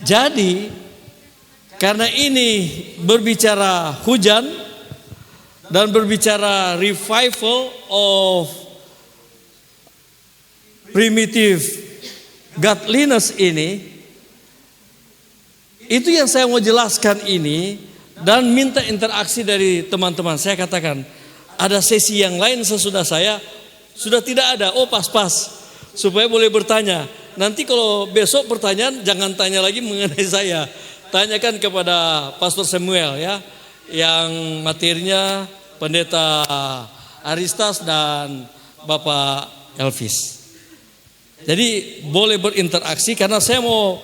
Jadi karena ini berbicara hujan dan berbicara revival of primitive godliness ini, itu yang saya mau jelaskan ini dan minta interaksi dari teman-teman. Saya katakan ada sesi yang lain sesudah saya sudah tidak ada. Oh pas-pas supaya boleh bertanya. Nanti kalau besok pertanyaan jangan tanya lagi mengenai saya. Tanyakan kepada Pastor Samuel ya, yang materinya Pendeta Aristas dan Bapak Elvis. Jadi boleh berinteraksi karena saya mau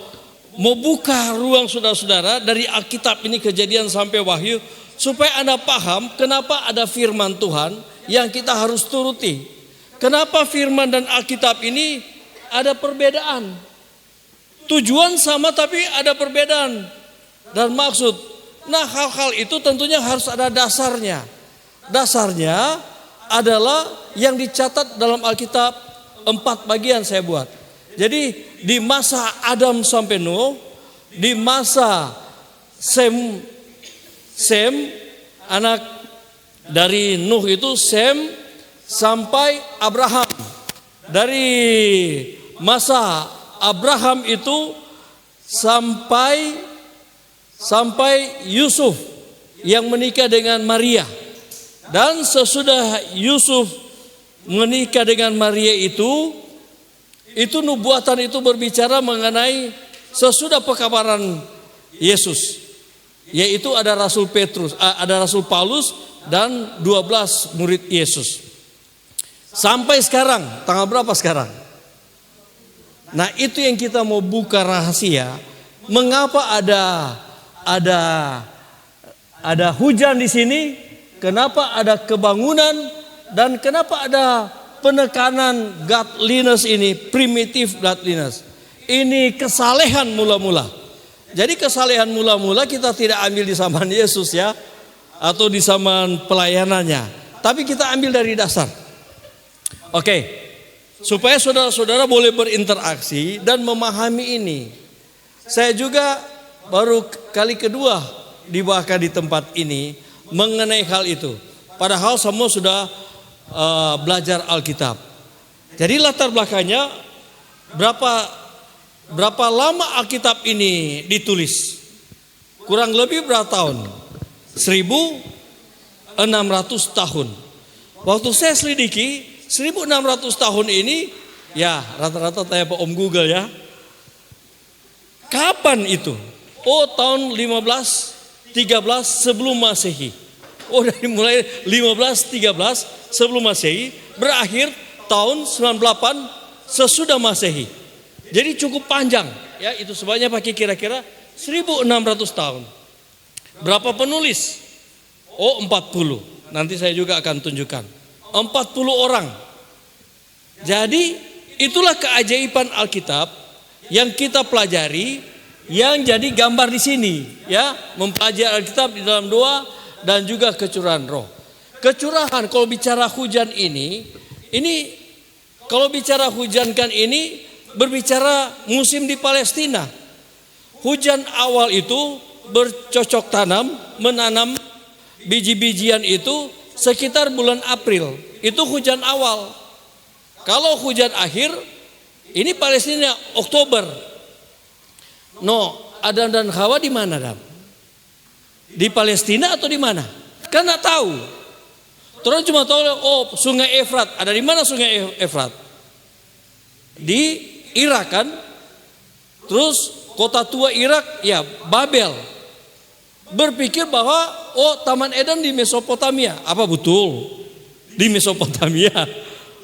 buka ruang saudara-saudara dari Alkitab ini, Kejadian sampai Wahyu, supaya Anda paham kenapa ada firman Tuhan yang kita harus turuti. Kenapa firman dan Alkitab ini ada perbedaan. Tujuan sama tapi ada perbedaan dan maksud. Nah, hal-hal itu tentunya harus ada dasarnya. Dasarnya adalah yang dicatat dalam Alkitab, 4 bagian saya buat. Jadi di masa Adam sampai Nuh, di masa Sem anak dari Nuh itu Sem sampai Abraham. Dari masa Abraham itu sampai Yusuf yang menikah dengan Maria. Dan sesudah Yusuf menikah dengan Maria itu nubuatan itu berbicara mengenai sesudah pekabaran Yesus. Yaitu ada Rasul Petrus, ada Rasul Paulus dan 12 murid Yesus. Sampai sekarang, tanggal berapa sekarang? Nah, itu yang kita mau buka rahasia. Mengapa ada hujan di sini? Kenapa ada kebangunan dan kenapa ada penekanan godliness ini, primitive godliness. Ini kesalehan mula-mula. Jadi kesalehan mula-mula kita tidak ambil di zaman Yesus ya, atau di zaman pelayanannya, tapi kita ambil dari dasar. Oke, supaya saudara-saudara boleh berinteraksi dan memahami ini. Saya juga baru kali kedua dibahkan di tempat ini mengenai hal itu. Padahal semua sudah belajar Alkitab. Jadi latar belakangnya berapa lama Alkitab ini ditulis? Kurang lebih berapa tahun? 1600 tahun. Waktu saya selidiki 1600 tahun ini, ya rata-rata tanya Pak Om Google ya. Kapan itu? Oh, tahun 1513 sebelum Masehi. Oh, dari mulai 1513 sebelum Masehi, berakhir tahun 98 sesudah Masehi. Jadi cukup panjang ya, itu sebabnya pakai kira-kira 1600 tahun. Berapa penulis? Oh, 40. Nanti saya juga akan tunjukkan. 40 orang. Jadi itulah keajaiban Alkitab yang kita pelajari, yang jadi gambar di sini ya, mempelajari Alkitab di dalam doa dan juga kecurahan roh. Kecurahan kalau bicara hujan ini kalau bicara hujan kan ini berbicara musim di Palestina. Hujan awal itu bercocok tanam, menanam biji-bijian itu sekitar bulan April. Itu hujan awal. Kalau hujan akhir, ini Palestina Oktober. No, Adam dan Hawa di mana, Adam? Di Palestina atau di mana? Kan nggak tahu. Terus cuma tahu, oh Sungai Efrat. Ada di mana Sungai Efrat? Di Irak kan? Terus kota tua Irak, ya Babel. Berpikir bahwa oh Taman Eden di Mesopotamia. Apa betul? Di Mesopotamia.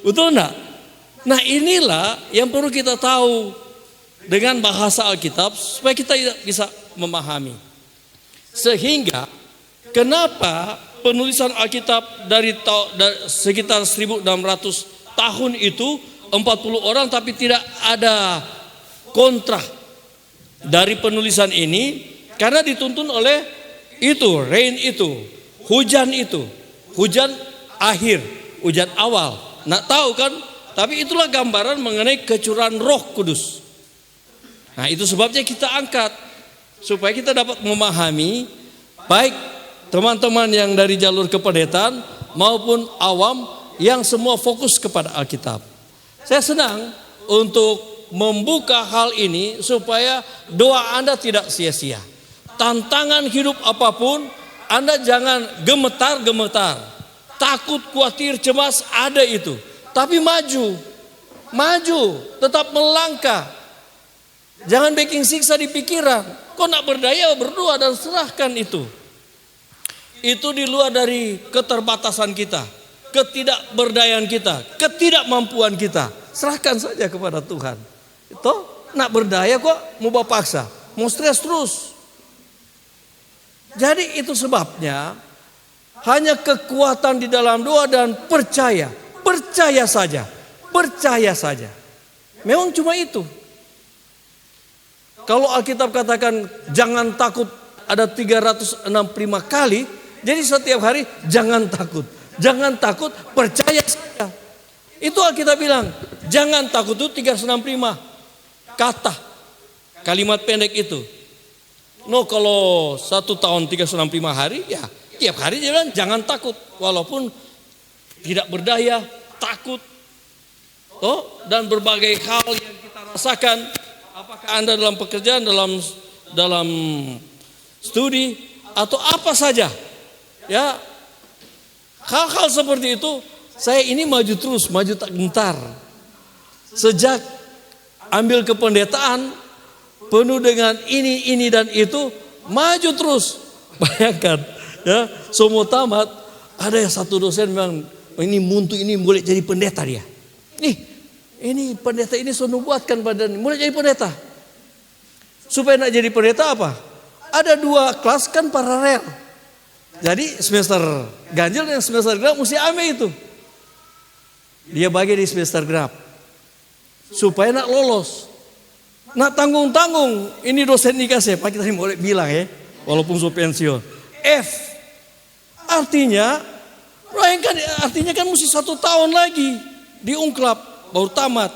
Betul enggak? Nah, inilah yang perlu kita tahu dengan bahasa Alkitab supaya kita bisa memahami. Sehingga kenapa penulisan Alkitab dari sekitar 1600 tahun itu 40 orang tapi tidak ada kontrak dari penulisan ini, karena dituntun oleh itu, rain itu, hujan akhir, hujan awal. Nggak tahu kan? Tapi itulah gambaran mengenai kecurahan Roh Kudus. Nah, itu sebabnya kita angkat supaya kita dapat memahami baik teman-teman yang dari jalur kependetaan maupun awam yang semua fokus kepada Alkitab. Saya senang untuk membuka hal ini supaya doa Anda tidak sia-sia. Tantangan hidup apapun, Anda jangan gemetar-gemetar, takut, khawatir, cemas, ada itu. Tapi maju, tetap melangkah. Jangan bikin siksa di pikiran. Kau nak berdaya, berdoa dan serahkan itu. Itu di luar dari keterbatasan kita, ketidakberdayaan kita, ketidakmampuan kita. Serahkan saja kepada Tuhan. Itu nak berdaya kok mau bawa paksa, mau stres terus. Jadi itu sebabnya hanya kekuatan di dalam doa dan percaya saja. Memang cuma itu. Kalau Alkitab katakan jangan takut ada 365 kali, jadi setiap hari jangan takut, percaya saja. Itu Alkitab bilang, jangan takut itu 365 kata, kalimat pendek itu. No, kalau 1 tahun 365 hari, ya tiap hari dia bilang jangan takut, walaupun tidak berdaya, takut. Dan berbagai hal yang kita rasakan. Apakah Anda dalam pekerjaan, dalam studi atau apa saja, ya hal-hal seperti itu, saya ini maju terus, maju tak gentar. Sejak ambil kependetaan penuh dengan ini dan itu, maju terus. Bayangkan, ya semua tamat, ada yang satu dosen bilang ini muntu ini boleh jadi pendeta dia. Ini pendeta ini sudah buatkan badan, mulai jadi pendeta. Supaya nak jadi pendeta apa? Ada 2 kelas kan paralel. Jadi semester ganjil dan semester genap mesti ambil itu. Dia bagi di semester genap. Supaya nak lolos. Nak tanggung-tanggung, ini dosen dikasih, Pak kita boleh bilang ya, walaupun sudah pensiun. F. Artinya kan mesti 1 tahun lagi diungklap. Baru tamat.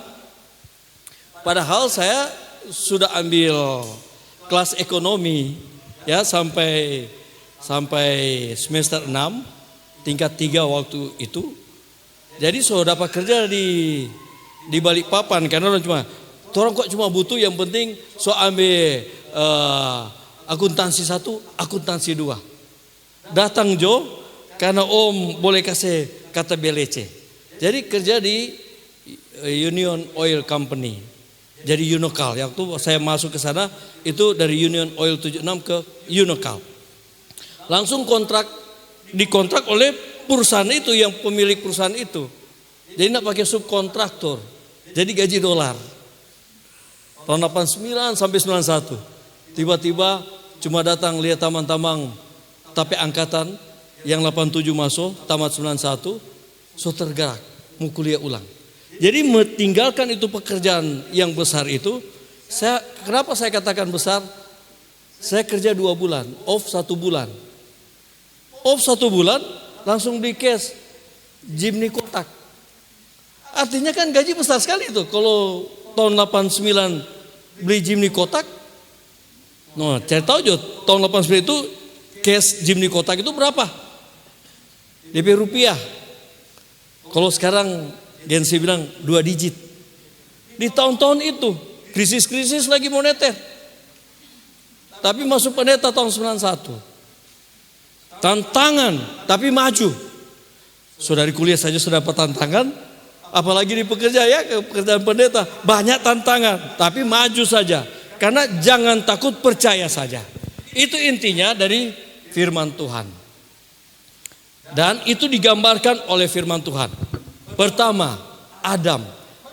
Padahal saya sudah ambil kelas ekonomi ya sampai semester 6 tingkat 3 waktu itu. Jadi sudah dapat kerja di Balikpapan karena orang kok cuma butuh yang penting ambil akuntansi 1, akuntansi 2. Datang Jo karena Om boleh kasih kata BLC. Jadi kerja di Union Oil Company. Jadi Unocal. Waktu saya masuk ke sana itu dari Union Oil 76 ke Unocal. Langsung dikontrak oleh perusahaan itu yang pemilik perusahaan itu. Jadi nak pakai subkontraktor. Jadi gaji dolar. Tahun 89 sampai 91. Tiba-tiba cuma datang lihat taman-taman tapi angkatan yang 87 masuk, tamat 91, so tergerak mau kuliah ulang. Jadi meninggalkan itu pekerjaan yang besar itu, kenapa saya katakan besar? Saya kerja 2 bulan, off 1 bulan. Off 1 bulan, langsung di cash, Jimny kotak. Artinya kan gaji besar sekali itu. Kalau tahun 89 beli Jimny kotak, cari tahu Jo, tahun 89 itu cash Jimny kotak itu berapa? DP rupiah. Kalau sekarang Gensi bilang 2 digit. Di tahun-tahun itu krisis lagi moneter. Tapi masuk pendeta tahun 91. Tantangan tapi maju. Saudari kuliah saja sudah dapat tantangan, apalagi di pekerjaan pendeta banyak tantangan, tapi maju saja. Karena jangan takut, percaya saja. Itu intinya dari firman Tuhan. Dan itu digambarkan oleh firman Tuhan. Pertama, Adam.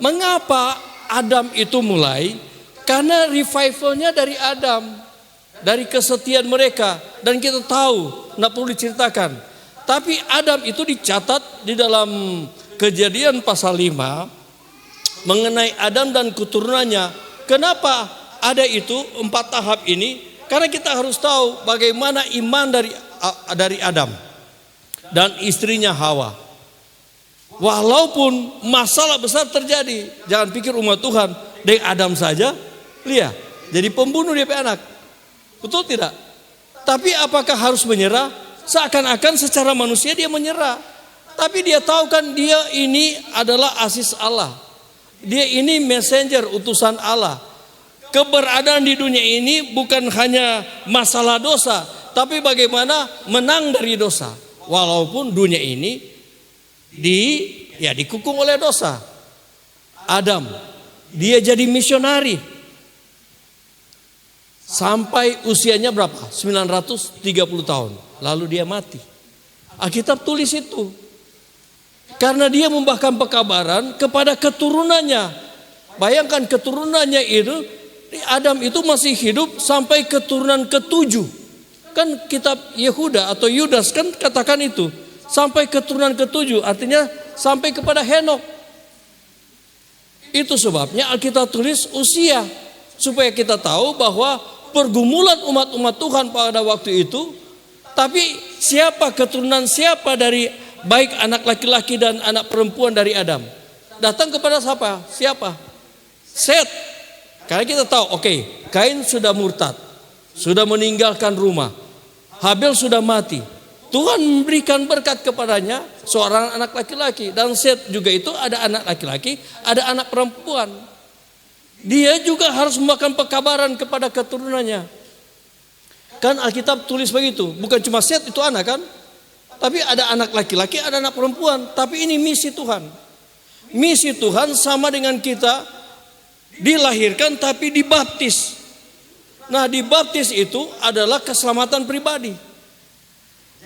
Mengapa Adam itu mulai? Karena revivalnya dari Adam. Dari kesetiaan mereka. Dan kita tahu, tidak perlu diceritakan. Tapi Adam itu dicatat di dalam Kejadian pasal 5. Mengenai Adam dan keturunannya. Kenapa ada itu 4 tahap ini? Karena kita harus tahu bagaimana iman dari Adam. Dan istrinya Hawa. Walaupun masalah besar terjadi, jangan pikir umat Tuhan dengan Adam saja. Lihat, Jadi pembunuh dia punya anak. Betul tidak? Tapi apakah harus menyerah? Seakan-akan secara manusia dia menyerah. Tapi dia tahu kan dia ini adalah asis Allah. Dia ini messenger, utusan Allah. Keberadaan di dunia ini bukan hanya masalah dosa, tapi bagaimana menang dari dosa. Walaupun dunia ini dikukung oleh dosa. Adam, dia jadi misionari. Sampai usianya berapa? 930 tahun. Lalu dia mati. Alkitab tulis itu. Karena dia membawakan pekabaran kepada keturunannya. Bayangkan keturunannya itu, Adam itu masih hidup sampai keturunan ke-7. Kan kitab Yehuda atau Yudas kan katakan itu. Sampai keturunan ke-7, artinya sampai kepada Henok. Itu sebabnya Alkitab tulis usia. Supaya kita tahu bahwa pergumulan umat-umat Tuhan pada waktu itu. Tapi siapa keturunan siapa dari baik anak laki-laki dan anak perempuan dari Adam? Datang kepada siapa? Siapa? Set. Karena kita tahu, Kain sudah murtad, sudah meninggalkan rumah. Habel sudah mati. Tuhan memberikan berkat kepadanya seorang anak laki-laki, dan Set juga itu ada anak laki-laki, ada anak perempuan. Dia juga harus membawakan pekabaran kepada keturunannya. Kan Alkitab tulis begitu, bukan cuma Set itu anak kan? Tapi ada anak laki-laki, ada anak perempuan. Tapi ini misi Tuhan. Misi Tuhan sama dengan kita dilahirkan tapi dibaptis. Nah, dibaptis itu adalah keselamatan pribadi.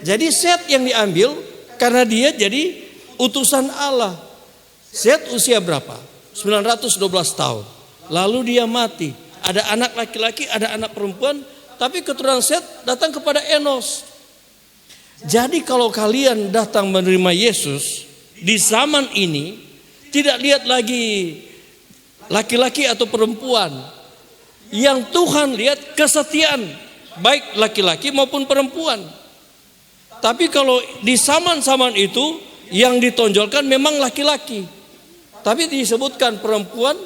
Jadi Set yang diambil karena dia jadi utusan Allah. Set usia berapa? 912 tahun. Lalu dia mati. Ada anak laki-laki, ada anak perempuan. Tapi keturunan Set datang kepada Enos. Jadi kalau kalian datang menerima Yesus di zaman ini, tidak lihat lagi laki-laki atau perempuan. Yang Tuhan lihat kesetiaan, baik laki-laki maupun perempuan. Tapi kalau di zaman-zaman itu yang ditonjolkan memang laki-laki. Tapi disebutkan perempuan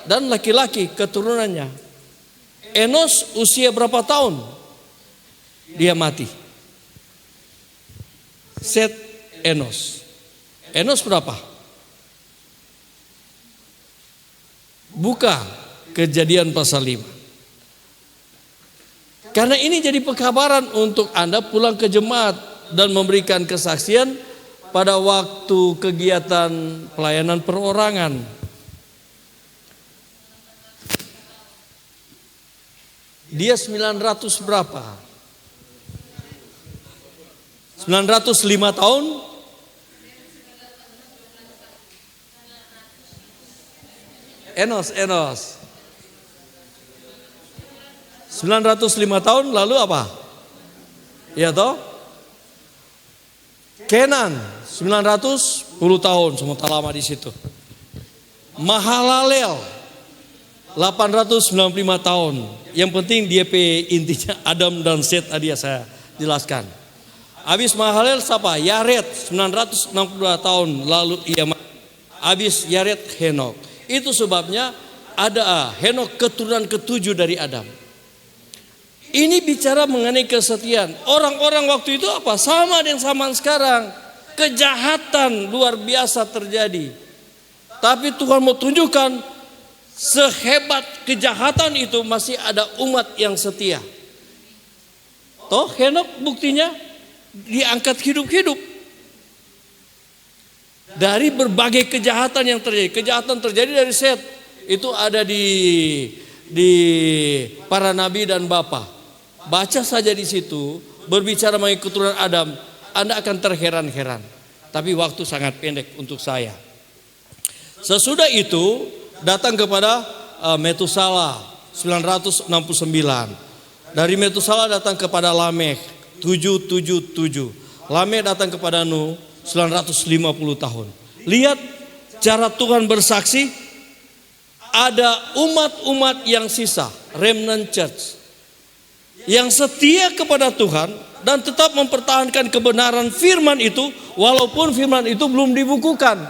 dan laki-laki keturunannya. Enos usia berapa tahun? Dia mati. Set, Enos. Enos berapa? Buka Kejadian pasal 5. Karena ini jadi pekabaran untuk Anda pulang ke jemaat dan memberikan kesaksian pada waktu kegiatan pelayanan perorangan. Dia 900 berapa? 905 tahun. Enos 905 tahun lalu apa? Ya toh? Kenan 910 tahun, sementara lama di situ. Mahalalel 895 tahun. Yang penting dia intinya Adam dan Set tadi saya jelaskan. Habis Mahalalel siapa? Yared 962 tahun lalu ia mati. Habis Yared Henok. Itu sebabnya ada Henok keturunan ke-7 dari Adam. Ini bicara mengenai kesetiaan. Orang-orang waktu itu apa? Sama dengan zaman sekarang. Kejahatan luar biasa terjadi. Tapi Tuhan mau tunjukkan sehebat kejahatan itu masih ada umat yang setia. Toh Henok buktinya diangkat hidup-hidup. Dari berbagai kejahatan yang terjadi. Kejahatan terjadi dari Set. Itu ada di para nabi dan bapa. Baca saja di situ. Berbicara mengenai keturunan Adam. Anda akan terheran-heran. Tapi waktu sangat pendek untuk saya. Sesudah itu datang kepada Metusala 969. Dari Metusala datang kepada Lamekh 777. Lamekh datang kepada Nuh 950 tahun. Lihat cara Tuhan bersaksi. Ada umat-umat yang sisa, remnant church, yang setia kepada Tuhan dan tetap mempertahankan kebenaran firman itu, walaupun firman itu belum dibukukan.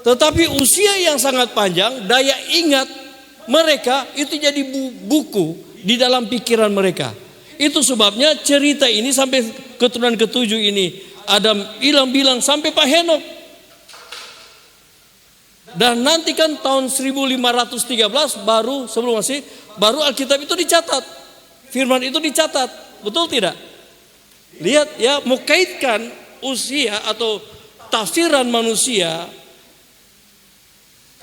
Tetapi usia yang sangat panjang, daya ingat mereka itu jadi buku di dalam pikiran mereka. Itu sebabnya cerita ini sampai keturunan ketujuh ini, Adam bilang sampai Pak Henok. Dan nanti kan tahun 1513 baru sebelum Masehi, baru Alkitab itu dicatat. Firman itu dicatat. Betul tidak? Lihat ya, mau kaitkan usia atau tafsiran manusia,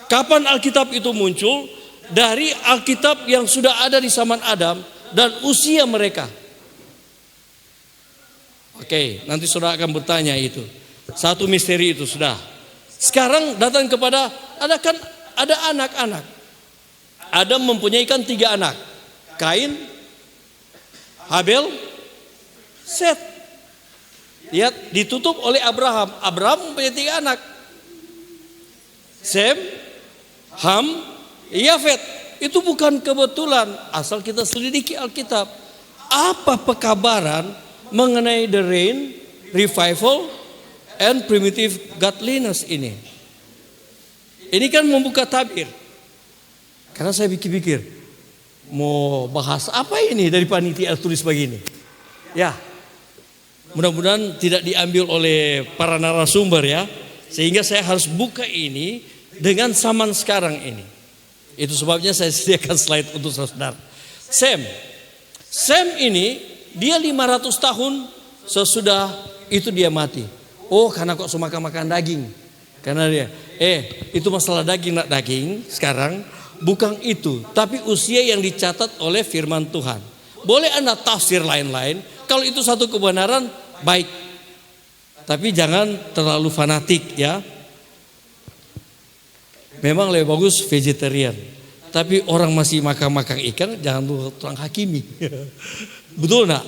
kapan Alkitab itu muncul? Dari Alkitab yang sudah ada di zaman Adam dan usia mereka. Oke, nanti saudara akan bertanya itu. Satu misteri itu sudah. Sekarang datang kepada ada anak-anak. Adam mempunyai kan 3 anak. Kain, Habel, Set. Lihat, ditutup oleh Abraham. Abraham mempunyai 3 anak. Sem, Ham, Yafet. Itu bukan kebetulan, asal kita selidiki Alkitab. Apa pekabaran mengenai the reign, revival, and primitive godliness ini? Ini kan membuka tabir. Karena saya pikir-pikir, mau bahas apa ini dari panitia tulis begini? Ya, mudah-mudahan tidak diambil oleh para narasumber ya. Sehingga saya harus buka ini dengan zaman sekarang ini. Itu sebabnya saya sediakan slide untuk saudara. Sem ini dia 500 tahun sesudah itu dia mati. Oh, karena kok suka makan daging. Karena dia itu masalah daging nak daging sekarang bukan itu, tapi usia yang dicatat oleh firman Tuhan. Boleh Anda tafsir lain-lain, kalau itu satu kebenaran baik. Tapi jangan terlalu fanatik ya. Memang lebih bagus vegetarian. Tapi orang masih makan ikan, jangan tukang hakimi. Betul enggak?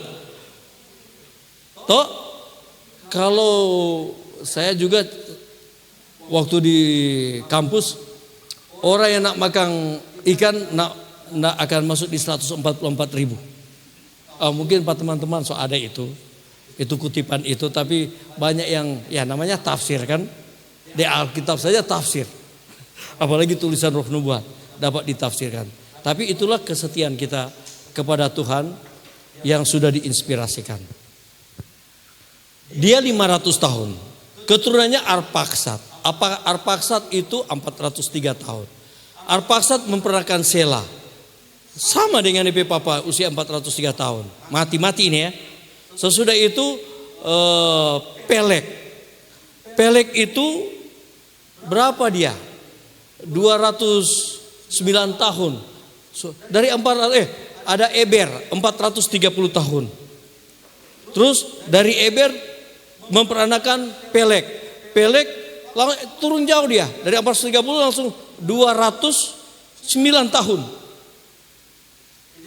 Toh, kalau saya juga waktu di kampus, orang yang nak makan ikan nak akan masuk di 144.000. Mungkin Pak teman-teman so ada itu kutipan itu, tapi banyak yang ya namanya tafsir kan. Di Alkitab saja tafsir. Apalagi tulisan Roh Nubuat dapat ditafsirkan. Tapi itulah kesetiaan kita kepada Tuhan yang sudah diinspirasikan. Dia 500 tahun. Keturunannya Arpaksad. Arpaksad itu 403 tahun. Arpaksad memperanakan Sela. Sama dengan DP Papa usia 403 tahun. Mati-mati ini ya. Sesudah itu Pelek. Pelek itu berapa dia? 209 tahun. Dari ada Eber 430 tahun. Terus dari Eber memperanakan Pelek. Pelek turun jauh dia. Dari 430 langsung 209 tahun.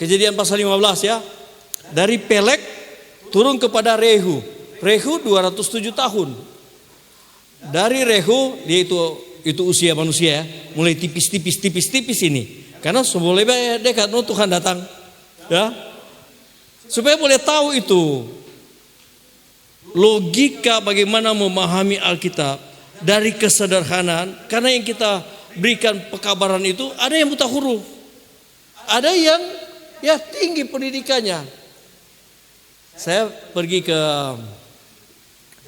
Kejadian pasal 15 ya. Dari Pelek turun kepada Rehu. Rehu 207 tahun. Dari Rehu dia itu usia manusia ya, mulai tipis ini. Karena sebelum dekat Tuhan datang, ya. Supaya boleh tahu itu logika bagaimana memahami Alkitab dari kesederhanaan. Karena yang kita berikan pekabaran itu ada yang buta huruf, ada yang ya tinggi pendidikannya. Saya pergi ke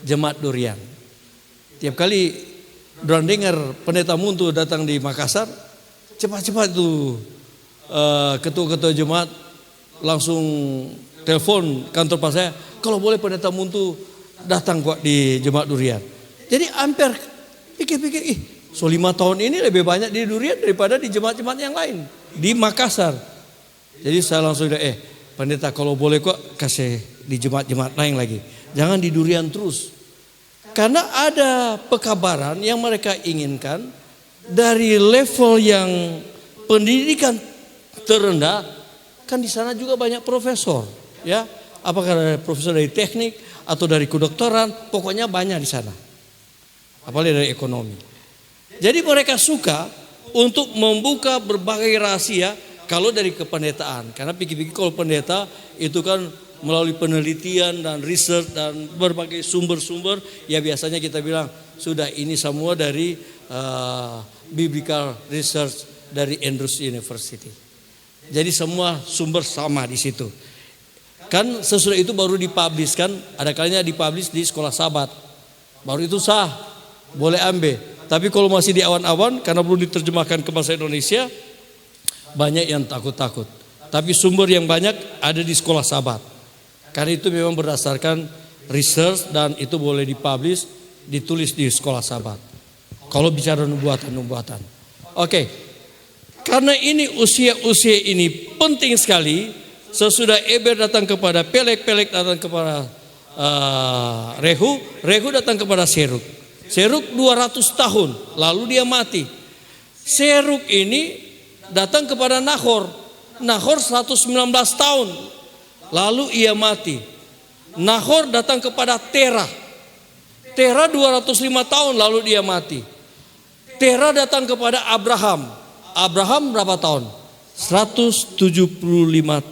Jemaat Durian. Tiap kali dorang dengar pendeta Muntu datang di Makassar, cepat-cepat itu ketua-ketua jemaat langsung telepon kantor pas saya, kalau boleh pendeta Muntu datang kok di Jemaat Durian. Jadi hampir pikir-pikir, so 5 tahun ini lebih banyak di Durian daripada di jemaat-jemaat yang lain di Makassar. Jadi saya langsung pendeta kalau boleh kok kasih di jemaat-jemaat lain lagi, jangan di Durian terus. Karena ada pekabaran yang mereka inginkan dari level yang pendidikan terendah, kan di sana juga banyak profesor, ya. Apakah ada profesor dari teknik atau dari kedokteran, pokoknya banyak di sana. Apalagi dari ekonomi. Jadi mereka suka untuk membuka berbagai rahasia kalau dari kependetaan. Karena pikir-pikir kalau pendeta itu kan melalui penelitian dan research dan berbagai sumber-sumber, ya biasanya kita bilang sudah ini semua dari biblical research dari Andrews University. Jadi semua sumber sama di situ. Kan sesudah itu baru dipublish kan, ada kalinya dipublish di Sekolah Sahabat. Baru itu sah, boleh ambil. Tapi kalau masih di awan-awan karena belum diterjemahkan ke bahasa Indonesia, banyak yang takut-takut. Tapi sumber yang banyak ada di Sekolah Sahabat. Karena itu memang berdasarkan research dan itu boleh dipublish, ditulis di Sekolah Sahabat. Kalau bicara nubuatan. Oke. Karena ini usia-usia ini penting sekali. Sesudah Eber datang kepada Pelek datang kepada Rehu datang kepada Seruk. Seruk 200 tahun, lalu dia mati. Seruk ini datang kepada Nahor 119 tahun, lalu ia mati. Nahor datang kepada Terah 205 tahun, lalu dia mati. Terah datang kepada Abraham berapa tahun? 175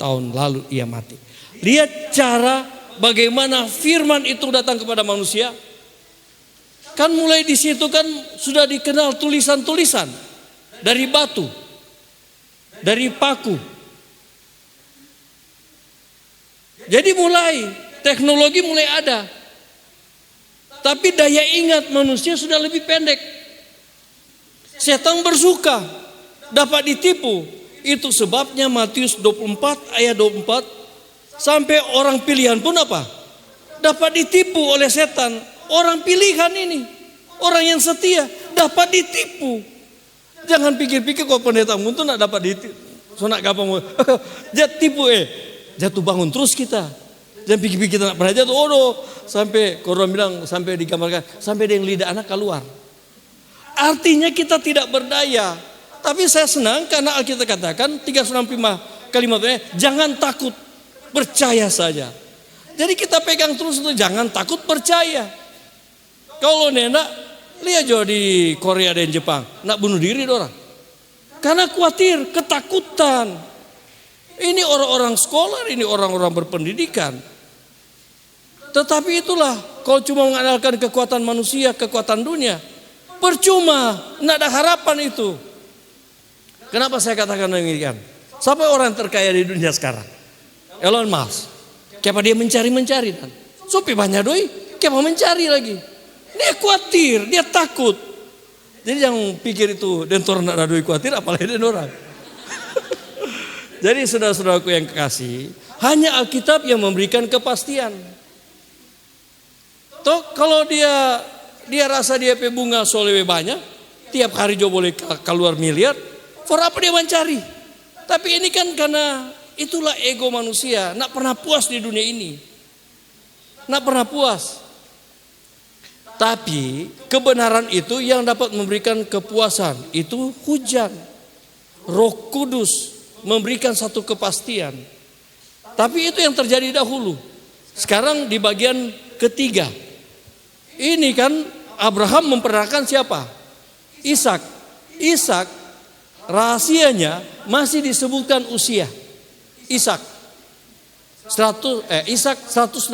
tahun, lalu ia mati. Lihat cara bagaimana firman itu datang kepada manusia. Kan mulai di situ kan sudah dikenal tulisan-tulisan dari batu, dari paku. Jadi teknologi mulai ada. Tapi daya ingat manusia sudah lebih pendek. Setan bersuka dapat ditipu. Itu sebabnya Matius 24 ayat 24 sampai orang pilihan pun apa? Dapat ditipu oleh setan. Orang pilihan ini, orang yang setia dapat ditipu. Jangan pikir-pikir kalau pendeta itu nak dapat ditipu. So nak gampang, tipu jatuh bangun terus kita. Jangan pikir-pikir kita nak pernah jatuh. Sampai korban bilang sampai digambarkan sampai ada yang lidah anak keluar. Artinya kita tidak berdaya. Tapi saya senang karena Alkitab katakan 365 kalimatnya jangan takut, percaya saja. Jadi kita pegang terus itu jangan takut, percaya. Kalau nenek lihat juga di Korea dan Jepang nak bunuh diri orang. Karena khawatir, ketakutan. Ini orang-orang sekolah, ini orang-orang berpendidikan. Tetapi itulah kalau cuma mengandalkan kekuatan manusia, kekuatan dunia, percuma, tidak ada harapan itu. Kenapa saya katakan demikian? Sampai orang terkaya di dunia sekarang, Elon Musk, kenapa dia mencari kan? Supaya banyak doi, kenapa mencari lagi? Dia khawatir, dia takut. Jadi jangan pikir itu dan orang nak doi khawatir, apalagi dan orang. Jadi saudara-saudaraku yang kekasih, hanya Alkitab yang memberikan kepastian. Toh kalau dia rasa dia bunga soalnya banyak, tiap hari juga boleh keluar miliar, for apa dia mencari? Tapi ini kan karena itulah ego manusia, nak pernah puas di dunia ini. Nak pernah puas. Tapi kebenaran itu yang dapat memberikan kepuasan, itu hujan. Roh Kudus memberikan satu kepastian. Tapi itu yang terjadi dahulu. Sekarang di bagian ketiga. Ini kan Abraham memperanakan siapa? Ishak. Ishak rahasianya masih disebutkan usia. Ishak 180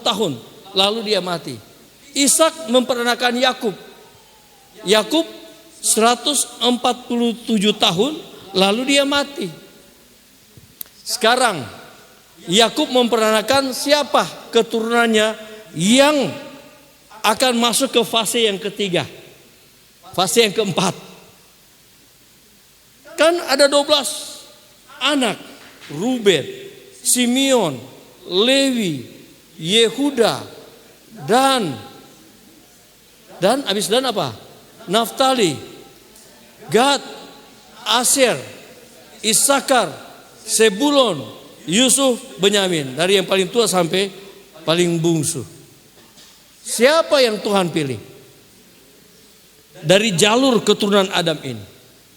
tahun lalu dia mati. Ishak memperanakan Yakub. Yakub 147 tahun lalu dia mati. Sekarang Yakub memperanakan siapa keturunannya yang akan masuk ke fase yang ketiga. Fase yang keempat. Kan ada 12 anak. Ruben, Simeon, Lewi, Yehuda, Dan habis Dan apa? Naftali, Gad, Aser, Isakar, Sebulon, Yusuf, Benyamin. Dari yang paling tua sampai paling bungsu. Siapa yang Tuhan pilih? Dari jalur keturunan Adam ini.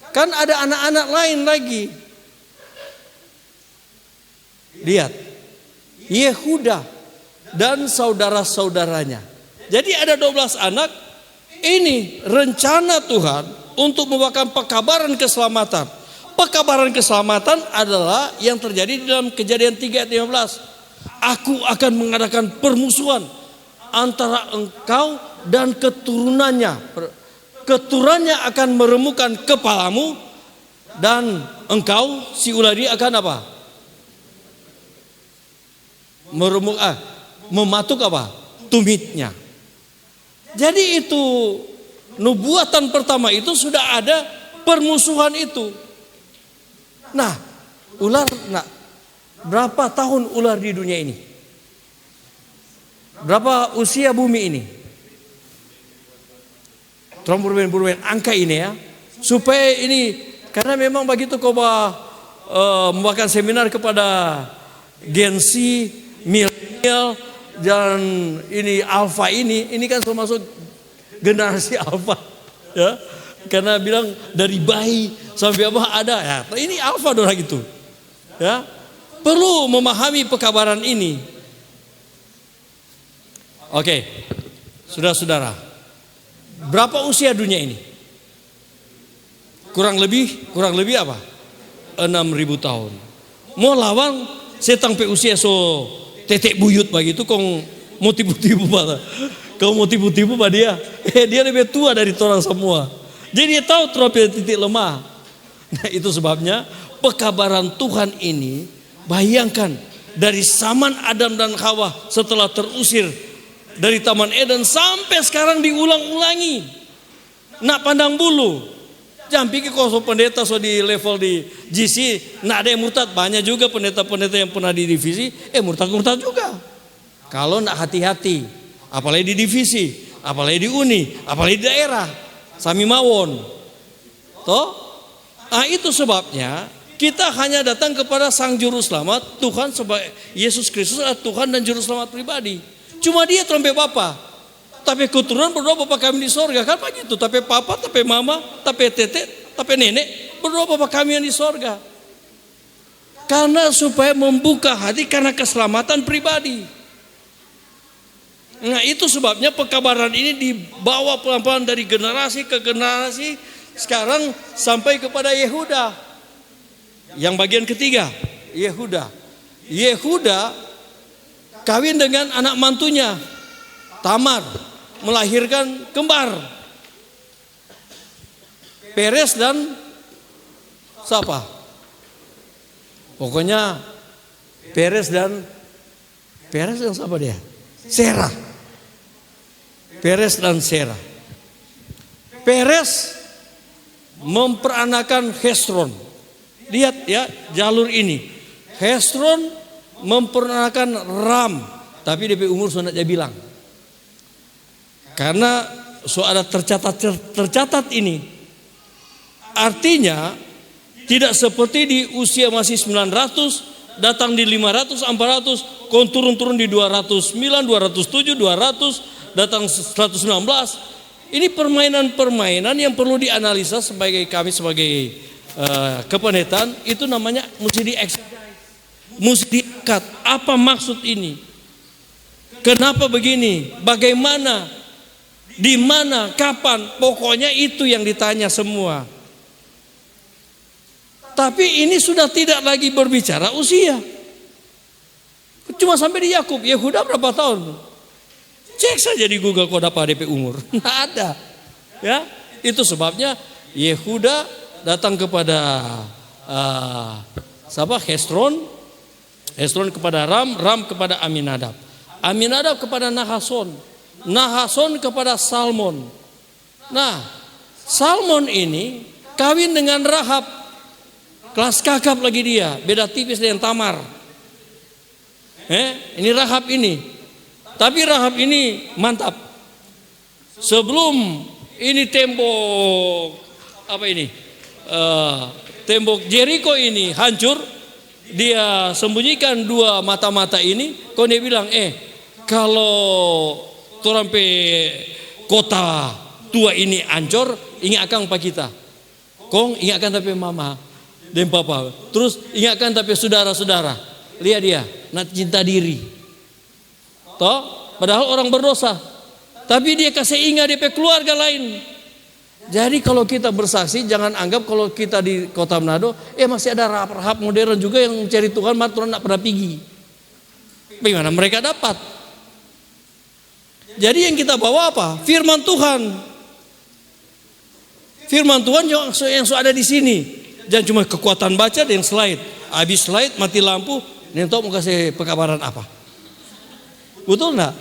Kan ada anak-anak lain lagi. Lihat. Yehuda dan saudara-saudaranya. Jadi ada 12 anak. Ini rencana Tuhan untuk membawakan pekabaran keselamatan. Pekabaran keselamatan adalah yang terjadi di dalam Kejadian 3 ayat 15. Aku akan mengadakan permusuhan antara engkau dan keturunannya. Keturunannya akan meremukkan kepalamu dan engkau si ular ini akan apa? Mematuk apa? Tumitnya. Jadi itu nubuatan pertama itu sudah ada permusuhan itu. Nah, berapa tahun ular di dunia ini? Berapa usia bumi ini? Tolong bermain angka ini ya, supaya ini, karena memang begitu kau membuatkan seminar kepada Gen Z, milenial dan ini alfa ini kan termasuk generasi alfa ya, karena bilang dari bayi sampai apa ada ya, ini alfa dong gitu ya, perlu memahami pekabaran ini. Oke, saudara-saudara, berapa usia dunia ini? Kurang lebih apa? 6.000 tahun. Mau lawan setang pe usia so tetek buyut begitu, kong mau tipu-tipu pada. Kau mau tipu-tipu pada dia. Dia lebih tua dari orang semua. Jadi dia tahu trope titik lemah. Nah, itu sebabnya pekabaran Tuhan ini, bayangkan dari zaman Adam dan Hawa setelah terusir dari Taman Eden sampai sekarang diulang-ulangi. Nak pandang bulu. Jangan pikir kalau pendeta so di level di GC, nak ada yang murtad. Banyak juga pendeta-pendeta yang pernah di divisi, murtad-murtad juga. Kalau nak hati-hati, apalagi di divisi, apalagi di uni, apalagi di daerah, sami mawon. Toh? Nah, itu sebabnya kita hanya datang kepada Sang Juru Selamat, Tuhan sebagai Yesus Kristus adalah Tuhan dan Juru Selamat pribadi. Cuma dia trompet Bapa. Tapi keturunan berdoa Bapa kami di sorga, kan begitu. Tapi papa, tapi mama, tapi tete, tapi nenek berdoa Bapa kami yang di sorga. Karena supaya membuka hati karena keselamatan pribadi. Nah, itu sebabnya pekabaran ini dibawa pelan-pelan dari generasi ke generasi, sekarang sampai kepada Yehuda. Yang bagian ketiga, Yehuda. Yehuda kawin dengan anak mantunya Tamar, melahirkan kembar Peres dan siapa? Pokoknya Peres dan siapa dia? Serah. Peres dan Serah. Peres memperanakan Hesron. Lihat ya jalur ini. Hesron memperanakan Ram, tapi DP umur sudah dia bilang. Karena so ada tercatat ini. Artinya tidak seperti di usia masih 900, datang di 500, 400, kon turun-turun di 209, 207, 200, datang 119. Ini permainan-permainan yang perlu dianalisa sebagai kami sebagai kependetaan, itu namanya mesti dieksersis. Mesti diikat, apa maksud ini? Kenapa begini? Bagaimana? Di mana? Kapan? Pokoknya itu yang ditanya semua. Tapi ini sudah tidak lagi berbicara usia. Cuma sampai di Yakub. Yehuda berapa tahun? Cek saja di Google kok dapat DP umur. Nggak ada. Ya, itu sebabnya Yehuda datang kepada Hesron. Hesron kepada Ram, Ram kepada Aminadab. Aminadab kepada Nahason. Nahason kepada Salmon. Nah, Salmon ini kawin dengan Rahab. Kelas kakap lagi dia, beda tipis dengan Tamar. Ini Rahab ini. Tapi Rahab ini mantap. Sebelum ini tembok tembok Jericho ini hancur, dia sembunyikan dua mata-mata ini. Kau dia bilang, kalau torampe kota tua ini hancur, ingatkan pak kita. Kong ingatkan tapi mama dan papa. Terus ingatkan tapi saudara-saudara. Lihat dia, nak cinta diri. Toh, padahal orang berdosa. Tapi dia kasih ingat dia keluarga lain. Jadi kalau kita bersaksi, jangan anggap kalau kita di kota Manado, masih ada rahab modern juga yang mencari Tuhan, Tuhan tidak pernah pergi. Bagaimana mereka dapat? Jadi yang kita bawa apa? Firman Tuhan. Firman Tuhan yang ada di sini. Jangan cuma kekuatan baca dan slide. Habis slide mati lampu, nentok mau kasih pekabaran apa? Betul enggak?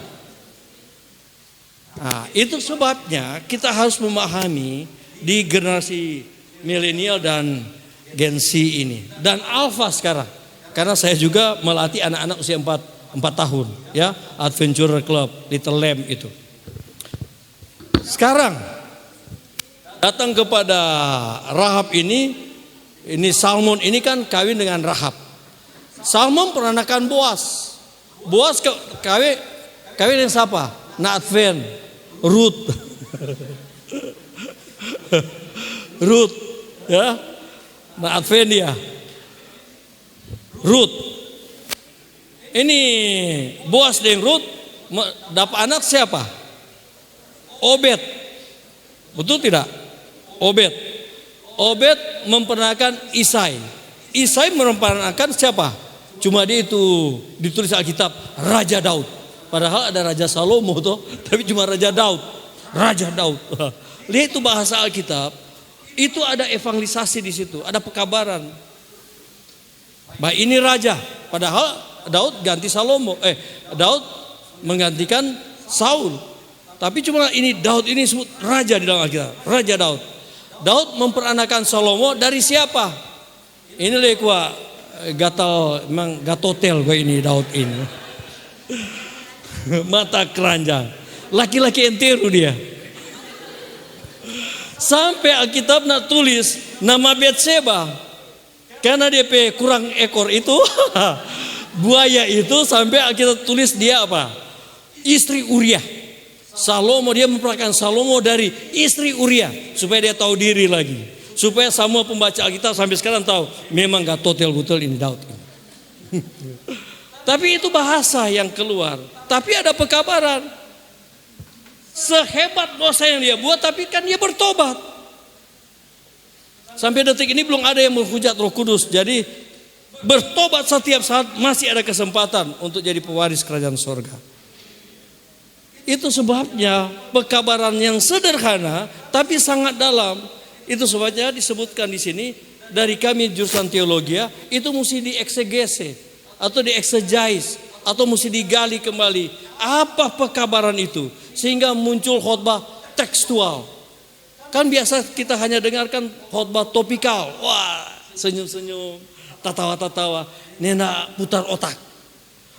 Nah, itu sebabnya kita harus memahami di generasi milenial dan Gen Z ini dan Alpha sekarang. Karena saya juga melatih anak-anak usia 4 tahun ya, Adventure Club, Little Lamb itu. Sekarang datang kepada Rahab ini Salmon ini kan kawin dengan Rahab. Salmon peranakan Boas. Boas kawin dengan siapa? Naatven, Ruth. Ruth ya. Naatven dia. Ruth. Ini Boas dan Ruth dapat anak siapa? Obed. Betul tidak? Obed memperanakan Isai. Isai memperanakan siapa? Cuma dia itu ditulis Alkitab Raja Daud. Padahal ada Raja Salomo tuh, tapi cuma Raja Daud. Raja Daud. Lihat itu bahasa Alkitab. Itu ada evangelisasi di situ, ada pekabaran. Bah ini raja. Padahal Daud ganti Salomo. Daud menggantikan Saul. Tapi cuma ini Daud ini disebut raja di dalam Alkitab. Raja Daud. Daud memperanakan Salomo dari siapa? Ini lekwa gatal memang gatotel gue ini Daud ini. Mata keranjang. Laki-laki enteru dia. Sampai Alkitab nak tulis nama Betseba. Karena dia kurang ekor itu. Buaya itu sampai Alkitab tulis dia apa? Istri Uriah. Salomo, dia memperanakan Salomo dari istri Uriah supaya dia tahu diri lagi, supaya semua pembaca Alkitab sampai sekarang tahu memang gak total betul ini Daud. Tapi itu bahasa yang keluar. Tapi ada pekabaran. Sehebat dosa yang dia buat, tapi kan dia bertobat. Sampai detik ini belum ada yang menghujat Roh Kudus. Jadi bertobat setiap saat masih ada kesempatan untuk jadi pewaris kerajaan sorga. Itu sebabnya pekabaran yang sederhana tapi sangat dalam. Itu sebabnya disebutkan di sini dari kami jurusan teologi itu mesti dieksegese atau dieksegesis atau mesti digali kembali apa pekabaran itu sehingga muncul khotbah tekstual. Kan biasa kita hanya dengarkan khotbah topikal. Wah, senyum-senyum, tatawa-tatawa, nena putar otak.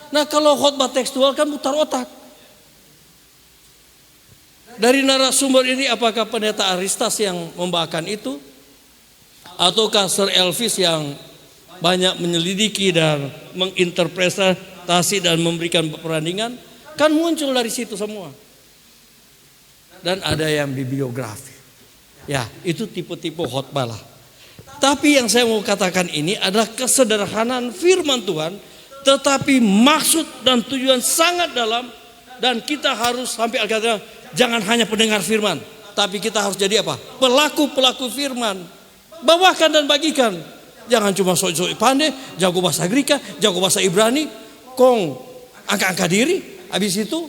Nah, kalau khotbah tekstual kan putar otak. Dari narasumber ini apakah pendeta Aristas yang membawakan itu? Ataukah Sir Elvis yang banyak menyelidiki dan menginterpretasi dan memberikan perandingan? Kan muncul dari situ semua. Dan ada yang bibliografi. Ya, itu tipe-tipe khotbah lah. Tapi yang saya mau katakan ini adalah kesederhanaan firman Tuhan. Tetapi maksud dan tujuan sangat dalam. Dan kita harus sampai Alkitab, jangan hanya pendengar firman, tapi kita harus jadi apa? Pelaku-pelaku firman. Bawakan dan bagikan. Jangan cuma sok-sok pandai, jago bahasa Greka, jago bahasa Ibrani, kong angka-angka diri. Habis itu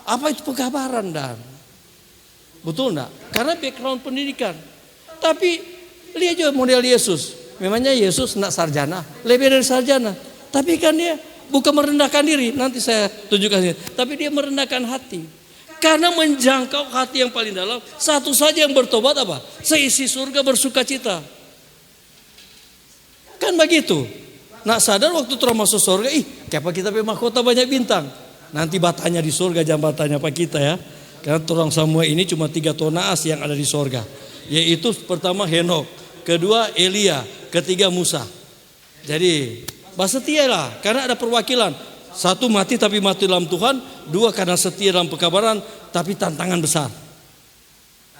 apa itu pekabaran dan betul enggak? Karena background pendidikan. Tapi lihat juga model Yesus. Memangnya Yesus enggak sarjana, lebih dari sarjana. Tapi kan dia bukan merendahkan diri, nanti saya tunjukkan ini. Tapi dia merendahkan hati. Karena menjangkau hati yang paling dalam, satu saja yang bertobat apa? Seisi surga bersuka cita. Kan begitu. Nak sadar waktu terus masuk surga, kenapa kita punya mahkota banyak bintang? Nanti batanya di surga, jangan batanya apa kita ya. Karena orang semua ini cuma 3 tonaas yang ada di surga. Yaitu pertama Henok, kedua Elia, ketiga Musa. Jadi setia lah, karena ada perwakilan. 1 mati tapi mati dalam Tuhan, 2 karena setia dalam pekabaran tapi tantangan besar.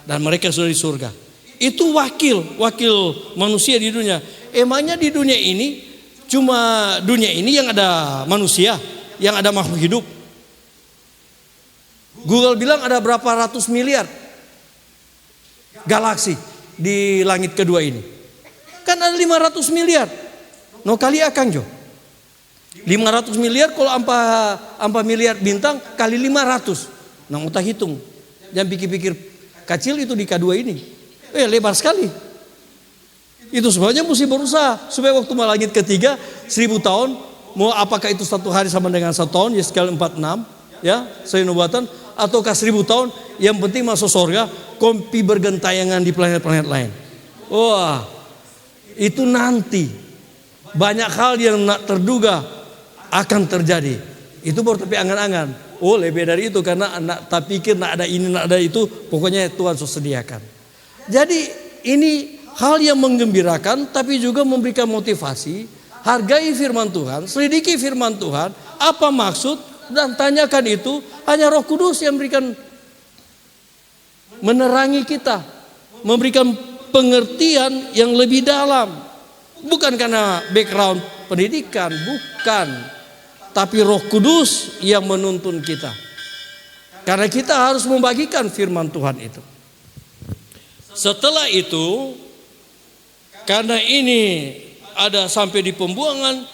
Dan mereka sudah di surga. Itu wakil manusia di dunia. Emangnya di dunia ini cuma dunia ini yang ada manusia, yang ada makhluk hidup. Google bilang ada berapa ratus miliar galaksi di langit kedua ini. Kan ada 500 miliar. No kali akang jo. 500 miliar kalau ampa miliar bintang kali 500. Nah, kita hitung. Jangan pikir-pikir kecil itu di K2 ini. Lebar sekali. Itu sebabnya mesti berusaha supaya waktu langit ketiga 1000 tahun, mau apakah itu 1 hari sama dengan 1 tahun, Yeskiel 46, ya, saya nubuatan, ataukah 1000 tahun, yang penting masuk surga, kompi bergentayangan di planet-planet lain. Wah, itu nanti banyak hal yang tak terduga akan terjadi. Itu baru tapi angan-angan. Oh, lebih dari itu karena anak tak pikir nak ada ini, nak ada itu, pokoknya Tuhan sudah sediakan. Jadi ini hal yang menggembirakan tapi juga memberikan motivasi. Hargai firman Tuhan, selidiki firman Tuhan, apa maksud, dan tanyakan itu. Hanya Roh Kudus yang memberikan, menerangi kita, memberikan pengertian yang lebih dalam. Bukan karena background pendidikan, bukan. Tapi Roh Kudus yang menuntun kita. Karena kita harus membagikan firman Tuhan itu. Setelah itu, karena ini ada sampai di pembuangan,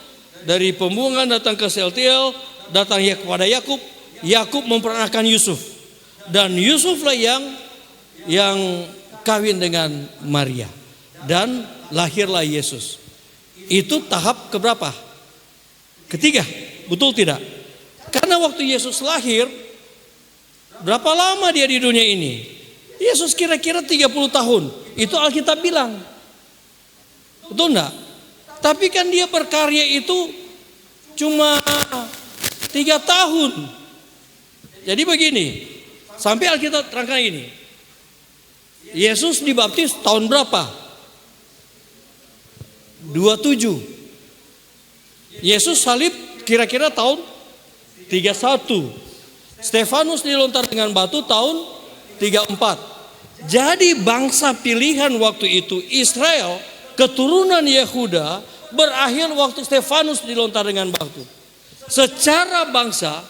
dari pembuangan datang ke Seltiel, datang kepada Yakub. Yakub memperanakan Yusuf, dan Yusuflah yang kawin dengan Maria, dan lahirlah Yesus. Itu tahap keberapa? Ketiga, betul tidak? Karena waktu Yesus lahir, berapa lama dia di dunia ini? Yesus kira-kira 30 tahun. Itu Alkitab bilang. Betul enggak? Tapi kan dia berkarya itu cuma 3 tahun. Jadi begini, sampai Alkitab terangkan ini. Yesus dibaptis tahun berapa? 27. Yesus salib kira-kira tahun 31. Stefanus dilontar dengan batu tahun 34. Jadi bangsa pilihan waktu itu Israel, keturunan Yehuda, berakhir waktu Stefanus dilontar dengan batu. Secara bangsa,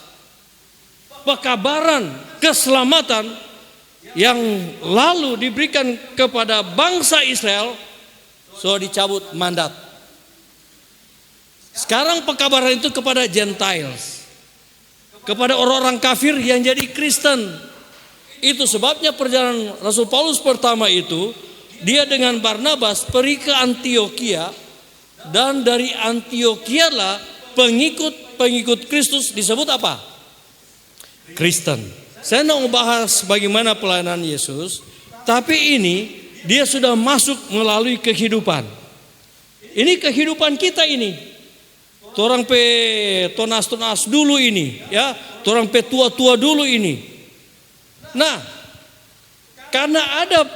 pekabaran keselamatan yang lalu diberikan kepada bangsa Israel sudah dicabut mandat. Sekarang pekabaran itu kepada Gentiles, kepada orang-orang kafir yang jadi Kristen. Itu sebabnya perjalanan Rasul Paulus pertama itu, dia dengan Barnabas pergi ke Antioquia, dan dari Antioquia lah pengikut Kristus disebut apa? Kristen. Saya mau bahas bagaimana pelayanan Yesus, tapi ini dia sudah masuk melalui kehidupan. Ini kehidupan kita ini. Torang pe tonas-tonas dulu ini, ya. Torang pe tua-tua dulu ini. Nah, karena ada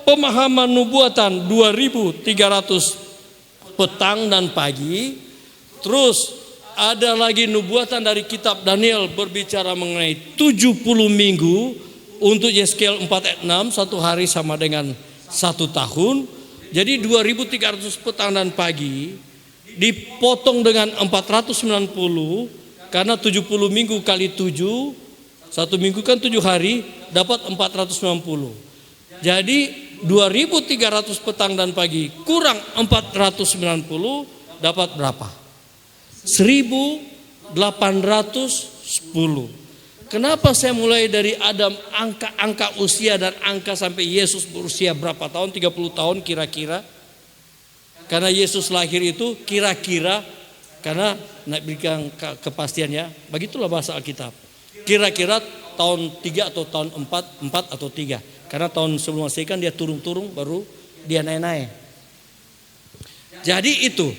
pemahaman nubuatan 2300 petang dan pagi, terus ada lagi nubuatan dari kitab Daniel berbicara mengenai 70 minggu untuk Yeskiel 4 ayat 6, 1 hari sama dengan 1 tahun. Jadi 2300 petang dan pagi dipotong dengan 490, karena 70 minggu kali 7, 1 minggu kan 7 hari, dapat 490. Jadi 2300 petang dan pagi kurang 490 dapat berapa? 1810. Kenapa saya mulai dari Adam, angka usia dan angka sampai Yesus berusia berapa tahun? 30 tahun kira-kira. Karena Yesus lahir itu kira-kira, karena nak berikan kepastiannya, begitulah bahasa Alkitab. Kira-kira tahun 3 atau tahun 4 atau 3. Karena tahun sebelum Masehi kan dia turun-turun baru dia naik-naik. Jadi itu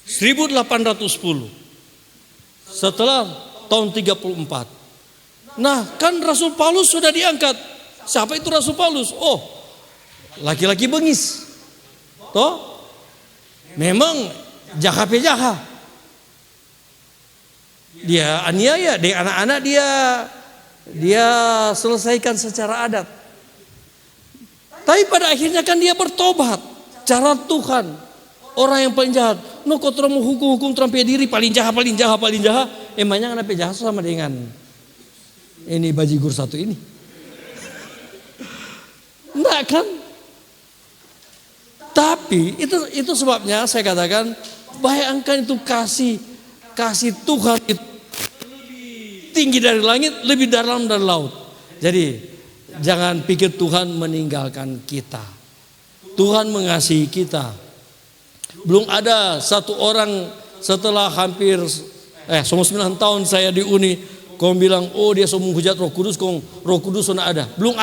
1810. Setelah tahun 34. Nah, kan Rasul Paulus sudah diangkat. Siapa itu Rasul Paulus? Oh, laki-laki bengis. Toh? Memang jahat. Dia aniaya, dengan anak-anak dia selesaikan secara adat. Tapi pada akhirnya kan dia bertobat. Cara Tuhan, orang yang paling jahat. No, kau terus hukum terampil diri paling jahat. Emangnya kenapa jahat sama dengan ini bajigur satu ini? Enggak kan? Tapi itu sebabnya saya katakan, bayangkan itu kasih Tuhan itu lebih tinggi dari langit, lebih dalam dari laut. Jadi jangan pikir Tuhan meninggalkan kita. Tuhan mengasihi kita. Belum ada satu orang setelah hampir 9 tahun saya di Uni, kau bilang, oh dia semua menghujat Roh Kudus, Roh Kudus sudah ada. Belum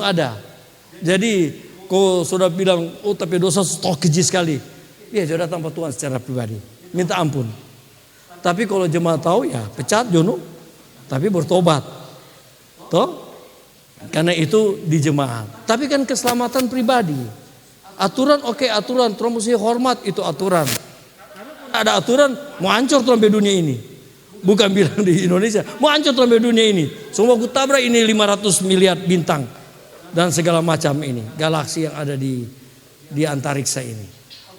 ada. Jadi kau sudah bilang, oh tapi dosa keji sekali. Ya dia datang ke Tuhan secara pribadi, minta ampun. Tapi kalau jemaat tahu ya pecat Jono, tapi bertobat. Toh? Karena itu di jemaat. Tapi kan keselamatan pribadi. Aturan aturan, terus mesti hormat itu aturan. Ada aturan mau hancur sampai dunia ini. Bukan bilang di Indonesia, mau hancur sampai dunia ini. Semua ku tabrak ini 500 miliar bintang dan segala macam ini, galaksi yang ada di antariksa ini.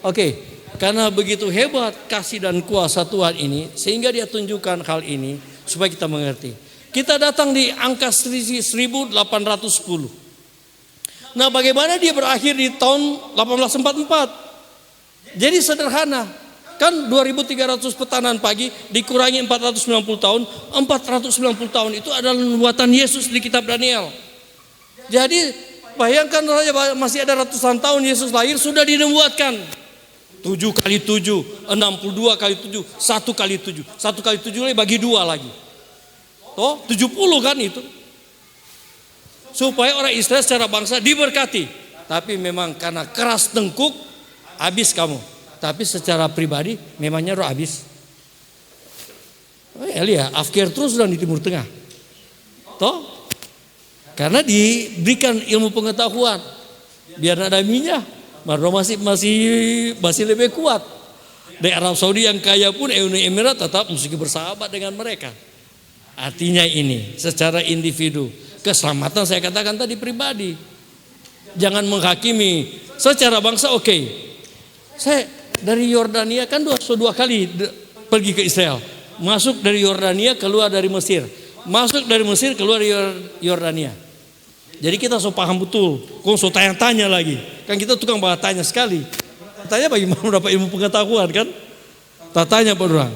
Oke, karena begitu hebat kasih dan kuasa Tuhan ini, sehingga dia tunjukkan hal ini supaya kita mengerti. Kita datang di angka 1810. Nah, bagaimana dia berakhir di tahun 1844? Jadi sederhana. Kan 2300 petanan pagi dikurangi 490 tahun. 490 tahun itu adalah nubuatan Yesus di kitab Daniel. Jadi bayangkan saja masih ada ratusan tahun Yesus lahir sudah dinubuatkan. 7 kali 7, 62 kali 7, 1 kali 7. 1 kali 7 lagi bagi 2 lagi. Toh 70 kan itu. Supaya orang Israel secara bangsa diberkati. Tapi memang karena keras tengkuk habis kamu. Tapi secara pribadi memangnya roh habis. Lihat, afkir terus sedang di Timur Tengah. Toh? Karena diberikan ilmu pengetahuan. Biar ada minyak, baru masih lebih kuat. Dari Arab Saudi yang kaya pun Uni Emirat tetap mesti bersahabat dengan mereka. Artinya ini secara individu. Keselamatan saya katakan tadi pribadi. Jangan menghakimi secara bangsa. Oke. Saya dari Yordania kan dua kali pergi ke Israel. Masuk dari Yordania, keluar dari Mesir. Masuk dari Mesir, keluar dari Yordania. Jadi kita paham betul. Kok tanya-tanya lagi. Kan kita tukang tanya sekali. Tanya bagaimana dapat ilmu pengetahuan kan? Tanya pada orang.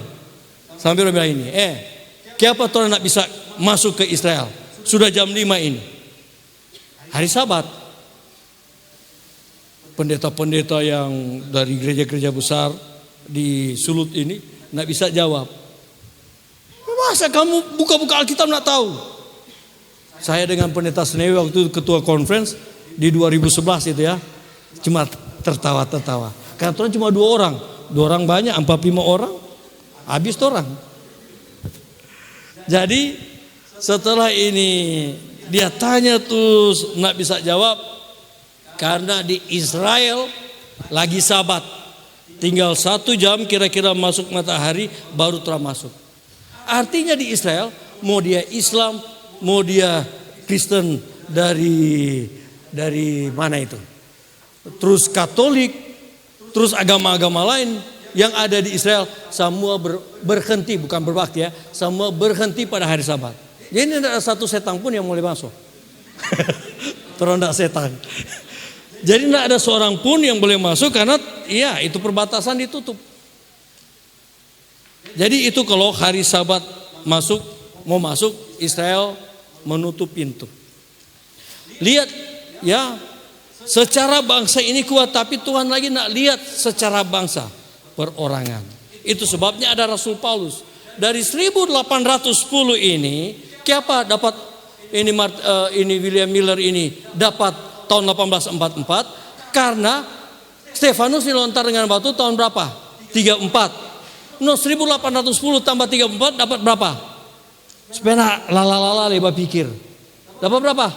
Sambil orang bilang ini. Kenapa Tuhan nak bisa masuk ke Israel? Sudah jam 5 ini. Hari Sabat. Pendeta-pendeta yang dari gereja-gereja besar di Sulut ini nak bisa jawab. Masa kamu buka-buka Alkitab nak tahu? Saya dengan pendeta Senewi waktu itu ketua conference di 2011 itu ya. Cuma tertawa-tertawa. Karena Tuhan cuma 2 orang. 2 orang banyak, 45 orang. Habis tuh orang. Jadi setelah ini dia tanya terus nak bisa jawab. Karena di Israel lagi Sabat. Tinggal 1 jam kira-kira masuk matahari baru telah masuk. Artinya di Israel mau dia Islam, mau dia Kristen dari mana itu. Terus Katolik, terus agama-agama lain yang ada di Israel semua berhenti, bukan berbakti ya, semua berhenti pada hari Sabat. Jadi tidak ada satu setan pun yang boleh masuk. Terondak setan. Jadi tidak ada seorang pun yang boleh masuk karena ya itu perbatasan ditutup. Jadi itu kalau hari Sabat mau masuk Israel menutup pintu. Lihat ya, secara bangsa ini kuat tapi Tuhan lagi nak lihat secara bangsa perorangan. Itu sebabnya ada Rasul Paulus. Dari 1810 ini, siapa dapat ini William Miller ini dapat tahun 1844 karena Stefanus dilontar dengan batu tahun berapa? 34. No 1810 tambah 34 dapat berapa? Supaya lala leba pikir. Dapat berapa?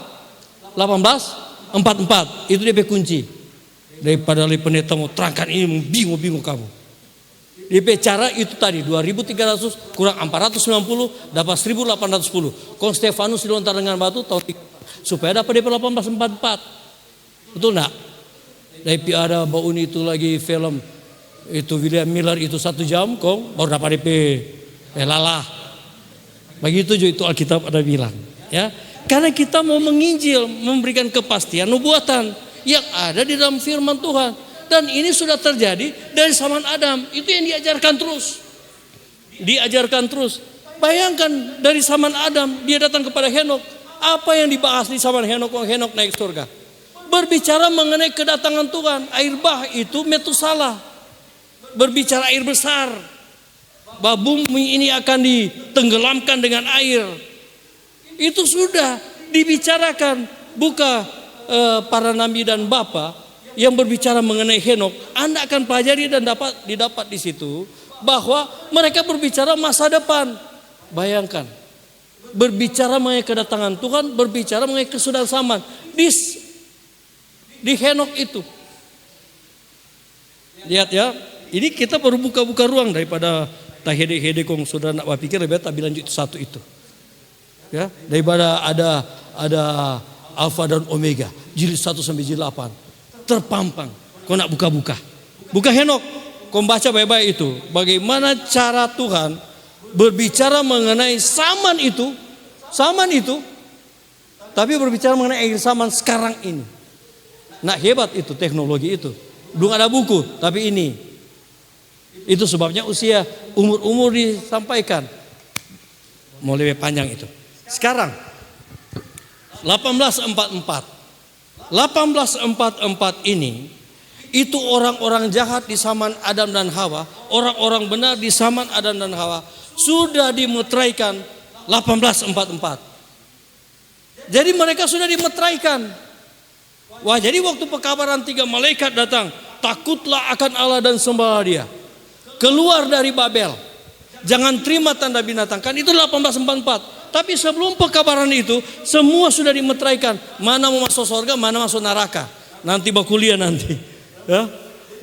1844. Itu dia kunci. Daripada pendeta mau terangkan ini bingung kamu. DP cara itu tadi 2300 kurang 490 dapat 1810. Kong Stefanus dilontar dengan batu tahun 34. Supaya dapat DP 1844. Betul enggak? DP ada Bauni itu lagi film itu William Miller itu 1 jam kong baru dapat DP lalah. Begitu juga itu Alkitab ada bilang, ya. Karena kita mau menginjil, memberikan kepastian nubuatan yang ada di dalam firman Tuhan. Dan ini sudah terjadi dari zaman Adam. Itu yang diajarkan terus. Diajarkan terus. Bayangkan dari zaman Adam dia datang kepada Henok. Apa yang dibahas di zaman Henok? Henok naik surga. berbicara mengenai kedatangan Tuhan. Air bah itu Metusala, berbicara air besar, bahwa bumi ini akan ditenggelamkan dengan air. Itu sudah dibicarakan. Buka para nabi dan bapa yang berbicara mengenai Henok, Anda akan pelajari dan didapat di situ bahwa mereka berbicara masa depan. Bayangkan, berbicara mengenai kedatangan Tuhan, berbicara mengenai kesudahan zaman di Henok itu. Lihat ya, ini kita baru buka-buka ruang daripada tak hede-hede kong saudara nak berpikir lebih tak bilang itu satu itu. Ya, daripada ada Alfa dan Omega, jilid 1 sampai jilid 8 terpampang. Kau nak buka-buka. Buka Henok, kau baca baik-baik itu. Bagaimana cara Tuhan berbicara mengenai zaman itu, tapi berbicara mengenai akhir zaman sekarang ini. Nah, hebat itu teknologi itu. Belum ada buku, tapi ini. Itu sebabnya usia umur disampaikan. Mau lebih panjang itu. Sekarang 1844 ini itu orang-orang jahat di zaman Adam dan Hawa, orang-orang benar di zaman Adam dan Hawa sudah dimeteraikan 1844. Jadi mereka sudah dimeteraikan. Wah, jadi waktu pekabaran 3 malaikat datang, takutlah akan Allah dan sembahlah Dia. Keluar dari Babel. Jangan terima tanda binatang. Kan itu 1844. Tapi sebelum pekabaran itu semua sudah dimeteraikan. Mana mau masuk surga, mana masuk neraka. Nanti bakuliah nanti. Ya.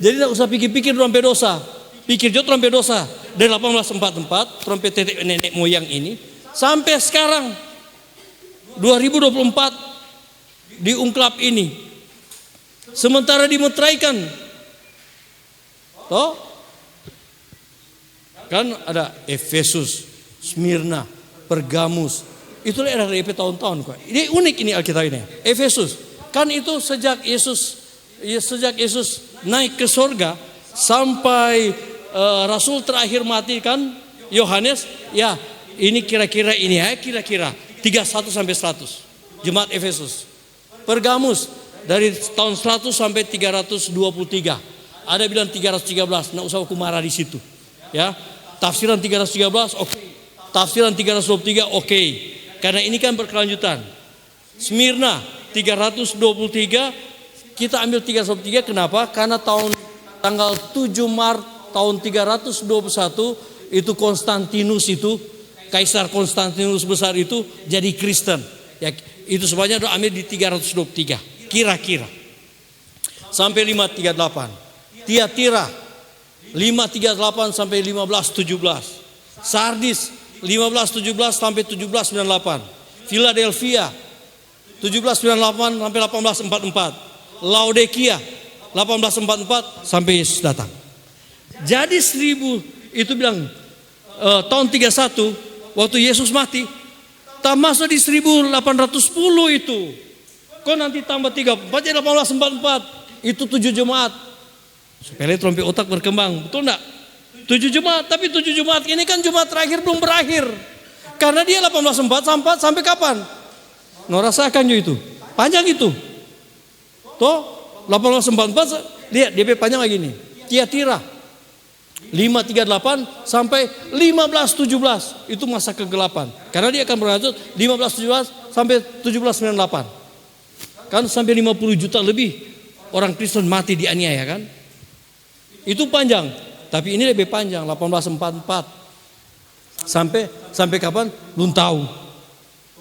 Jadi tidak usah pikir-pikir sampai dosa. Pikir jauh sampai dosa. Dari 1844 trompet tetek nenek moyang ini sampai sekarang 2024 diungkap ini. Sementara dimeteraikan. Toh? Kan ada Efesus, Smyrna, Pergamus. Itu daerah DP tahun-tahun kok. Ini unik ini Alkitab ini. Efesus. Kan itu sejak Yesus naik ke surga sampai Rasul terakhir mati kan Yohanes. Ya, ini kira-kira 31 sampai 100. Jemaat Efesus. Pergamus dari tahun 100 sampai 323. Ada bilang 313. Nggak usah aku marah di situ. Ya. Tafsiran 313 oke. Tafsiran 323 oke. Karena ini kan berkelanjutan. Smyrna 323, kita ambil 323 kenapa? Karena tanggal 7 Maret tahun 321 itu Konstantinus itu, Kaisar Konstantinus besar itu jadi Kristen. Ya, itu sebenarnya udah ambil di 323 kira-kira. Sampai 538. Tiatira 538 sampai 1517. Sardis 1517 sampai 1798. Philadelphia 1798 sampai 1844. Laodikia 1844 sampai Yesus datang. Jadi 1000 itu bilang tahun 31 waktu Yesus mati, tak masuk di 1810 itu. Kok nanti tambah 34 jadi 1844. Itu 7 jemaat. Supaya trompet otak berkembang, betul enggak? 7 jemaat, tapi 7 jemaat ini kan jemaat terakhir belum berakhir. Karena dia 1844 sampai kapan? No rasakan juga itu. Panjang itu. Toh 1844 lihat DP panjang lagi nih. Tiatira 538 sampai 1517 itu masa kegelapan. Karena dia akan berlanjut 1517 sampai 1798. Kan sampai 50 juta lebih orang Kristen mati dianiaya kan? Itu panjang, tapi ini lebih panjang 1844 sampai kapan? Belum tahu.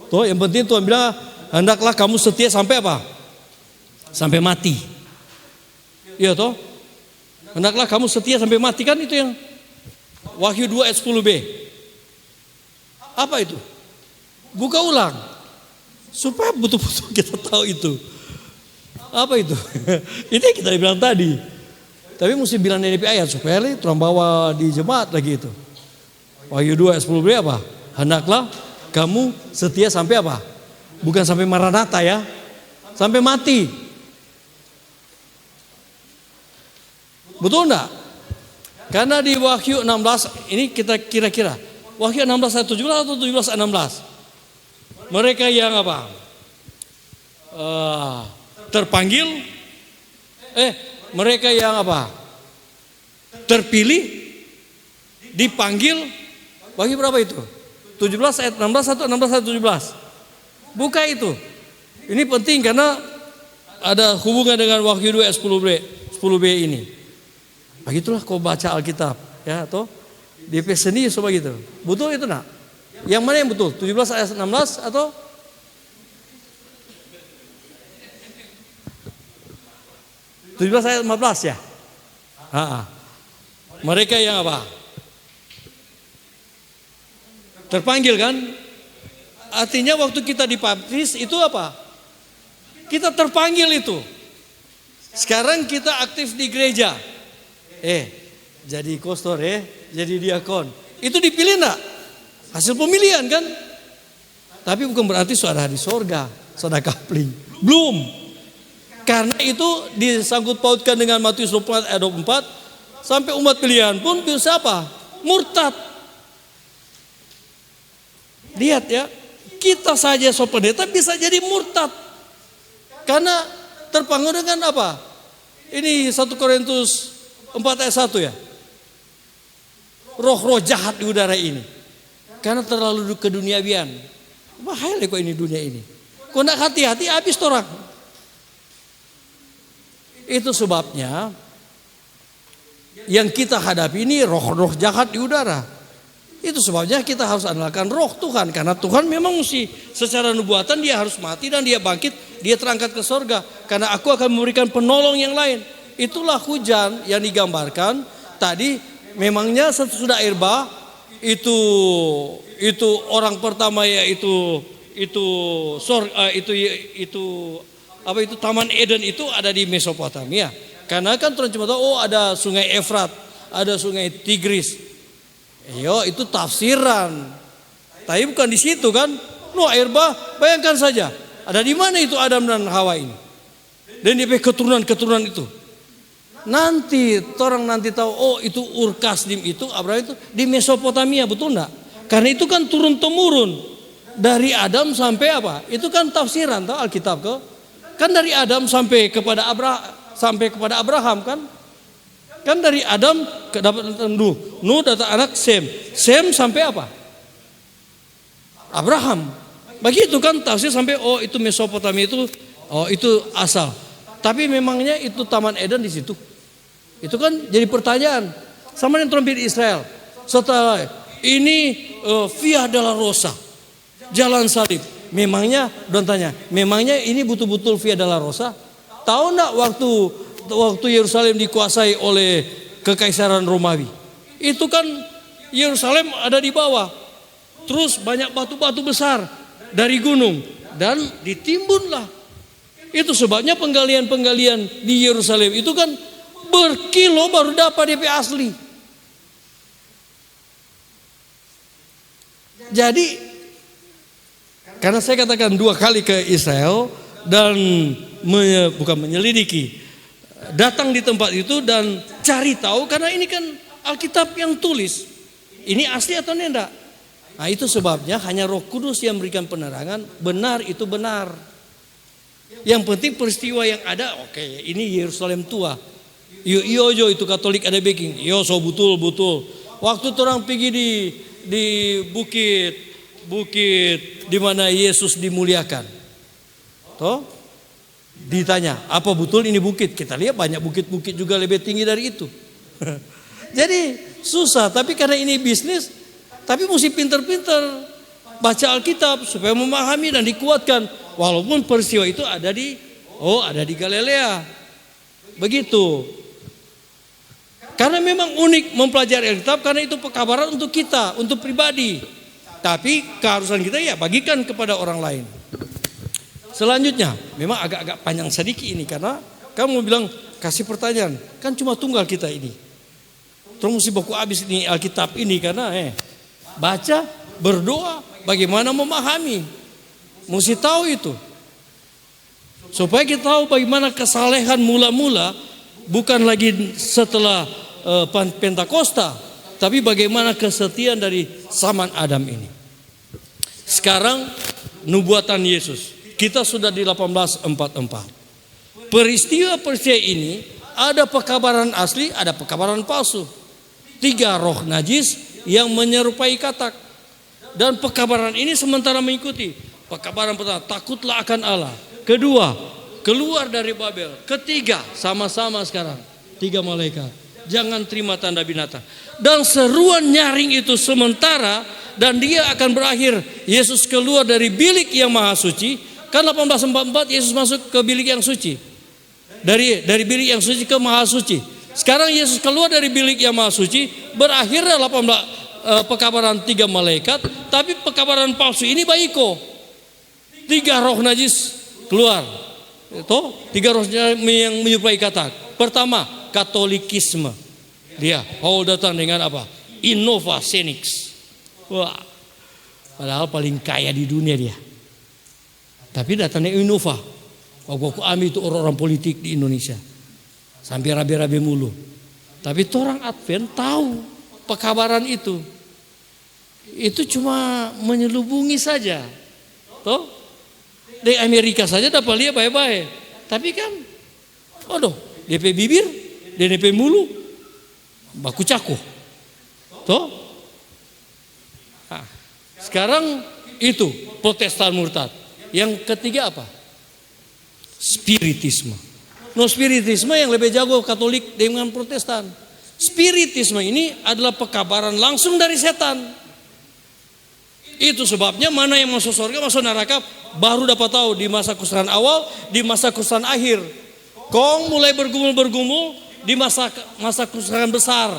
Tuh yang penting Tuhan bilang hendaklah kamu setia sampai apa? Sampai mati. Iya toh? Hendaklah kamu setia sampai mati kan itu yang Wahyu 2 ayat 10b. Apa itu? Buka ulang supaya betul-betul kita tahu itu. Apa itu? Ini yang kita bilang tadi. Tapi mesti bilang dari ayat supaya terang bawa di jemaat lagi itu. Wahyu 2 ayat 10b apa? Hendaklah kamu setia sampai apa? Bukan sampai Maranatha ya. Sampai mati. Betul enggak? Karena di Wahyu 16 ini kita kira-kira Wahyu 16 ayat 17 atau 17 ayat 16. Mereka yang apa? terpanggil, mereka yang apa? Terpilih, dipanggil, bagi berapa itu? 17 ayat 16 atau 16 ayat 17? Buka itu. Ini penting karena ada hubungan dengan Wahyu 2 ayat 10b ini. Begitulah kau baca Alkitab, ya, atau di seni coba gitu. Betul itu nak? Yang mana yang betul? 17 ayat 16 atau (17 ayat 15 ya? Mereka yang apa? Terpanggil kan? Artinya waktu kita dibaptis itu apa? Kita terpanggil itu. Sekarang kita aktif di gereja. Jadi kostor, jadi diakon. Itu dipilih enggak? Hasil pemilihan kan? Tapi bukan berarti sudah di sorga, sudah kapling. Belum. Karena itu disangkut pautkan dengan Matius 24 ayat 24. Sampai umat pilihan pun bisa apa? Murtad. Lihat ya, kita saja pendeta bisa jadi murtad. Karena terpengaruh dengan apa? Ini 1 Korintus 4 ayat 1 ya. Roh-roh jahat di udara ini. Karena terlalu keduniawian. Bahaya kok ini dunia ini. Kok nak hati-hati habis orang. Itu sebabnya yang kita hadapi ini roh-roh jahat di udara. Itu sebabnya kita harus andalkan roh Tuhan. Karena Tuhan memang mesti secara nubuatan dia harus mati dan dia bangkit. Dia terangkat ke sorga. Karena aku akan memberikan penolong yang lain. Itulah hujan yang digambarkan. Tadi memangnya sesudah air bah. Itu orang pertama yaitu Taman Eden itu ada di Mesopotamia. Karena kan orang cuma tahu ada sungai Efrat, ada sungai Tigris. Itu tafsiran. Tapi bukan di situ kan. Air bah, bayangkan saja. Ada di mana itu Adam dan Hawa ini? Dan dia keturunan-keturunan itu. Nanti orang tahu itu Ur Kasdim itu Abraham itu di Mesopotamia, betul enggak? Karena itu kan turun temurun dari Adam sampai apa? Itu kan tafsiran tahu Alkitab ke? Kan dari Adam sampai kepada Abraham kan? Kan dari Adam ke dapat Nuh datang anak Sem sampai apa? Abraham. Begitu kan tafsir sampai itu Mesopotamia itu asal. Tapi memangnya itu Taman Eden di situ. Itu kan jadi pertanyaan. Sama yang trompet Israel. Setelah ini Via Dolorosa, jalan salib. Memangnya ini betul-betul Via Dolorosa? Tahu enggak waktu Yerusalem dikuasai oleh kekaisaran Romawi? Itu kan Yerusalem ada di bawah. Terus banyak batu-batu besar dari gunung dan ditimbunlah. Itu sebabnya penggalian-penggalian di Yerusalem itu kan berkilo baru dapat DP asli. Jadi karena saya katakan 2 kali ke Israel dan bukan menyelidiki, datang di tempat itu dan cari tahu karena ini kan Alkitab yang tulis. Ini asli atau tidak? Nah itu sebabnya hanya Roh Kudus yang memberikan penerangan benar itu benar. Yang penting peristiwa yang ada, ini Yerusalem tua. Yo itu Katolik ada backing. So betul. Waktu orang pergi di bukit di mana Yesus dimuliakan. Toh? Ditanya, apa betul ini bukit? Kita lihat banyak bukit-bukit juga lebih tinggi dari itu. Jadi susah, tapi karena ini bisnis, tapi mesti pinter-pinter baca Alkitab supaya memahami dan dikuatkan. Walaupun peristiwa itu ada di Galilea. Begitu. Karena memang unik mempelajari Alkitab karena itu pekabaran untuk kita, untuk pribadi. Tapi keharusan kita ya bagikan kepada orang lain. Selanjutnya, memang agak-agak panjang sedikit ini karena kamu bilang kasih pertanyaan, kan cuma tunggal kita ini. Terus mesti buku habis ini Alkitab ini karena baca, berdoa, bagaimana memahami. Mesti tahu itu. Supaya kita tahu bagaimana kesalehan mula-mula bukan lagi setelah Pentakosta, tapi bagaimana kesetiaan dari zaman Adam ini. Sekarang nubuatan Yesus. Kita sudah di 1844. peristiwa-peristiwa ini ada pekabaran asli, ada pekabaran palsu. 3 roh najis yang menyerupai katak. Dan pekabaran ini sementara mengikuti. Pekabaran pertama, takutlah akan Allah. Kedua, keluar dari Babel. Ketiga, sama-sama sekarang 3 malaikat. Jangan terima tanda binatang. Dan seruan nyaring itu sementara, dan dia akan berakhir. Yesus keluar dari bilik yang maha suci. Kan 1844 Yesus masuk ke bilik yang suci. Dari bilik yang suci ke maha suci. Sekarang Yesus keluar dari bilik yang maha suci. Berakhir 18 pekabaran 3 malaikat. Tapi pekabaran palsu ini baiko. 3 roh najis keluar. Itu 3 roh yang menyerupai katak. Pertama, Katolikisme. Dia Paul datang dengan apa? Innova Senix. Wah, padahal paling kaya di dunia dia. Tapi datangnya Innova. Aku ambil itu orang-orang politik di Indonesia. Sampai rabi-rabi mulu. Tapi orang Advent tahu pekabaran itu. Itu cuma menyelubungi saja. Toh? Di Amerika saja dapat lihat baik-baik. Tapi kan, aduh, DP bibir, DP mulu, baku cakuh. Toh? Nah, sekarang itu Protestan murtad. Yang ketiga apa? Spiritisme. No, spiritisme yang lebih jago Katolik dengan Protestan. Spiritisme ini adalah pekabaran langsung dari setan. Itu sebabnya mana yang masuk surga, masuk neraka baru dapat tahu di masa kesusahan awal, di masa kesusahan akhir. Kong mulai bergumul di masa kesusahan besar.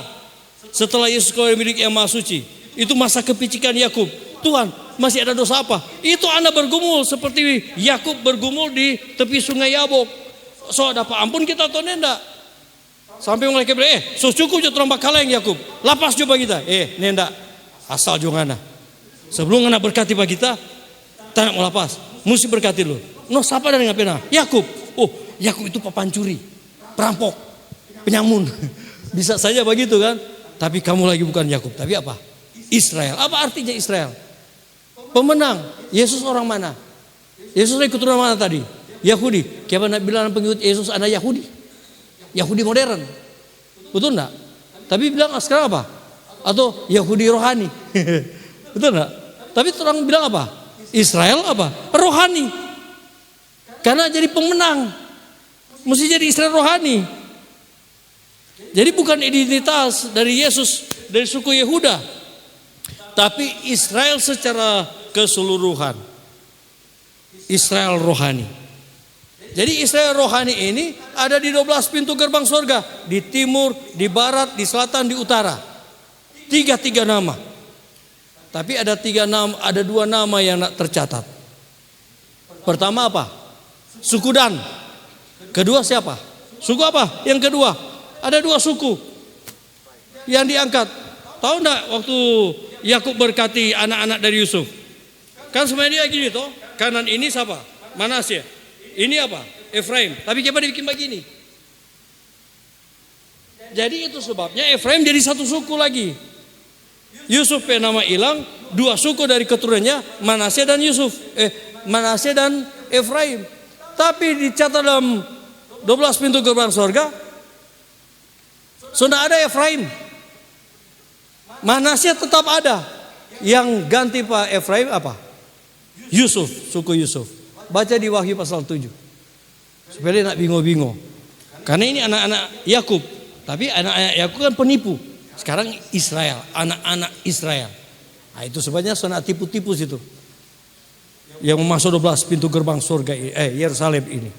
Setelah Yesus keluar dari bilik yang maha suci. Itu masa kepicikan Yakub. Tuhan, masih ada dosa apa? Itu anak bergumul seperti Yakub bergumul di tepi sungai Yabok. So dapat ampun kita atau nenda? Sampai mereka bilang, so cukup je terang bakal yang Yakub. Lapas coba kita. Nenda. Asal jongana. Sebelum anak berkati bagi kita, tak mau lapas. Mesti berkati lu. No, siapa dari ngapena? Yakub. Oh, Yakub itu papancuri, perampok, penyamun. Bisa saja begitu kan? Tapi kamu lagi bukan Yakub. Tapi apa? Israel. Apa artinya Israel? Pemenang. Yesus orang mana? Yesus dari keturunan mana tadi? Yahudi. Siapa nak bilang pengikut Yesus anak Yahudi? Yahudi modern. Betul enggak? Tapi bilang sekarang apa? Atau Yahudi rohani. Betul enggak? Tapi orang bilang apa? Israel apa? Rohani. Karena jadi pemenang. Mesti jadi Israel rohani. Jadi bukan identitas dari Yesus dari suku Yehuda. Tapi Israel secara keseluruhan. Israel rohani. Jadi Israel rohani ini ada di 12 pintu gerbang surga. Di timur, di barat, di selatan, di utara. 3 nama. Tapi ada 2 nama yang tercatat. Pertama apa? Suku Dan. Kedua siapa? Suku apa? Yang kedua. Ada 2 suku yang diangkat. Tahu enggak waktu Yakub berkati anak-anak dari Yusuf? Kan semuanya dia gini toh. Kanan ini siapa? Manasye. Ini apa? Efraim. Tapi coba dibikin begini. Jadi itu sebabnya Efraim jadi 1 suku lagi. Yusuf nama hilang, 2 suku dari keturunannya Manasye dan Yusuf. Manasye dan Efraim. Tapi dicatat dalam 12 pintu gerbang surga sudah ada Efraim. Manasye tetap ada. Yang ganti Pak Efraim apa? Yusuf, suku Yusuf. Baca di Wahyu pasal 7. Supaya dia nak bingung-bingung. Karena ini anak-anak Yakub. Tapi anak-anak Yakub kan penipu. Sekarang Israel, anak-anak Israel. Nah, itu sebabnya sudah tipu-tipu situ. Yang masuk 12 pintu gerbang surga Yerusalem ini.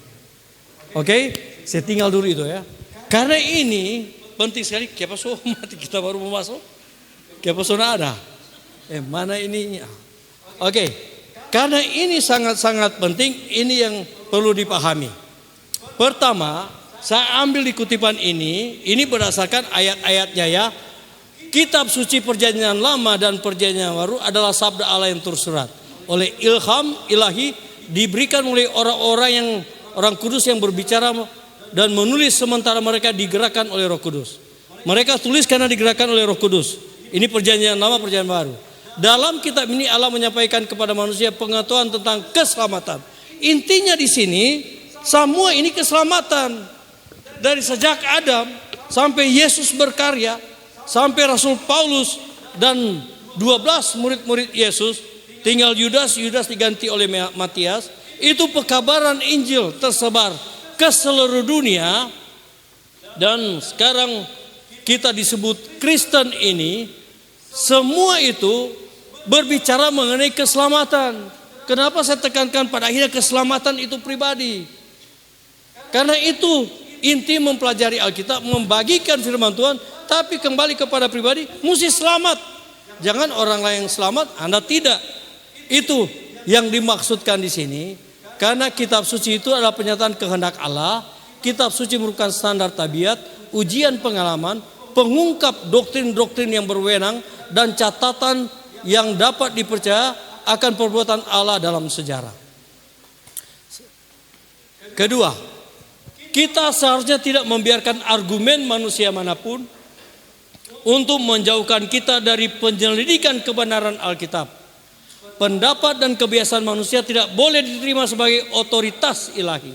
Oke, saya tinggal dulu itu ya. Karena ini penting sekali. Siapa so mati kita baru mau masuk? Siapa so ada? Mana ini? Oke, karena ini sangat-sangat penting. Ini yang perlu dipahami. Pertama, saya ambil di kutipan ini berdasarkan ayat-ayatnya ya. Kitab suci perjanjian lama dan perjanjian baru adalah sabda Allah yang tersurat oleh ilham ilahi, diberikan oleh orang kudus yang berbicara dan menulis sementara mereka digerakkan oleh Roh Kudus. Mereka tulis karena digerakkan oleh Roh Kudus. Ini perjanjian lama, perjanjian baru. Dalam kitab ini Allah menyampaikan kepada manusia pengetahuan tentang keselamatan. Intinya di sini Semua ini keselamatan. Dari sejak Adam sampai Yesus berkarya, sampai Rasul Paulus dan 12 murid-murid Yesus, tinggal Yudas diganti oleh Matias. Itu pekabaran Injil tersebar ke seluruh dunia. Dan sekarang kita disebut Kristen ini, semua itu berbicara mengenai keselamatan. Kenapa saya tekankan pada akhirnya keselamatan itu pribadi? Karena itu inti mempelajari Alkitab, membagikan firman Tuhan, tapi kembali kepada pribadi, mesti selamat. Jangan orang lain yang selamat, Anda tidak. Itu yang dimaksudkan di sini. Karena kitab suci itu adalah penyataan kehendak Allah. Kitab suci merupakan standar tabiat, ujian pengalaman, pengungkap doktrin-doktrin yang berwenang, dan catatan yang dapat dipercaya akan perbuatan Allah dalam sejarah. Kedua, kita seharusnya tidak membiarkan argumen manusia manapun untuk menjauhkan kita dari penyelidikan kebenaran Alkitab. Pendapat dan kebiasaan manusia tidak boleh diterima sebagai otoritas ilahi.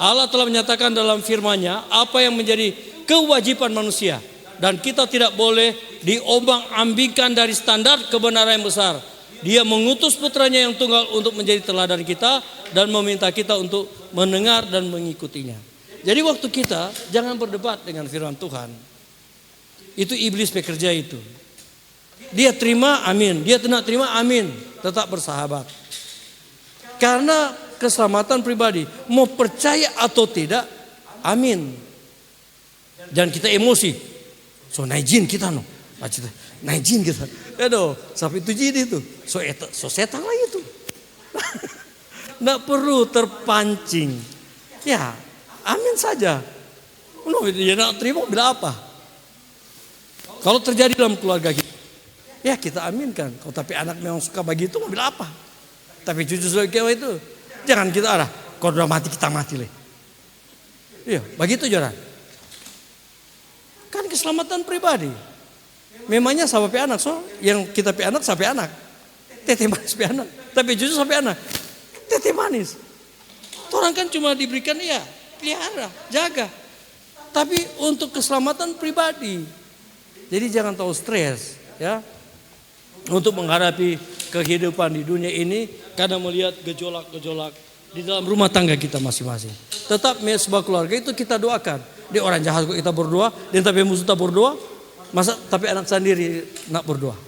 Allah telah menyatakan dalam firman-Nya apa yang menjadi kewajiban manusia, dan kita tidak boleh diombang-ambingkan dari standar kebenaran yang besar. Dia mengutus putranya yang tunggal untuk menjadi teladan kita dan meminta kita untuk mendengar dan mengikutinya. Jadi waktu kita jangan berdebat dengan firman Tuhan. Itu iblis bekerja itu. Dia terima, amin. Dia tidak terima, amin. Tetap bersahabat. Karena keselamatan pribadi. Mau percaya atau tidak, amin. Dan kita emosi. So naijin kita no. Naijin kita. Aduh, sampai itu jin itu. So setan lagi itu. Nggak perlu terpancing. Ya, amin saja. Ya nak terima bila apa? Kalau terjadi dalam keluarga kita, ya kita aminkan. Kalau tapi anak memang suka begitu, bila apa? Tapi cucu saudara itu, jangan kita arah. Kalau udah mati kita mati leh. Iya, begitu jalan. Kan keselamatan pribadi. Memangnya sampai anak, so yang kita pi anak sampai anak, tete manis pi anak, tapi cucu sampai anak, tete manis. Orang kan cuma diberikan ya pelihara, jaga. Tapi untuk keselamatan pribadi. Jadi jangan tahu stres ya. Untuk menghadapi kehidupan di dunia ini karena melihat gejolak-gejolak di dalam rumah tangga kita masing-masing. Tetap sebuah keluarga itu kita doakan. Dia orang jahat kok kita berdoa, dan tapi musuh kita berdoa. Masa tapi anak sendiri nak berdoa.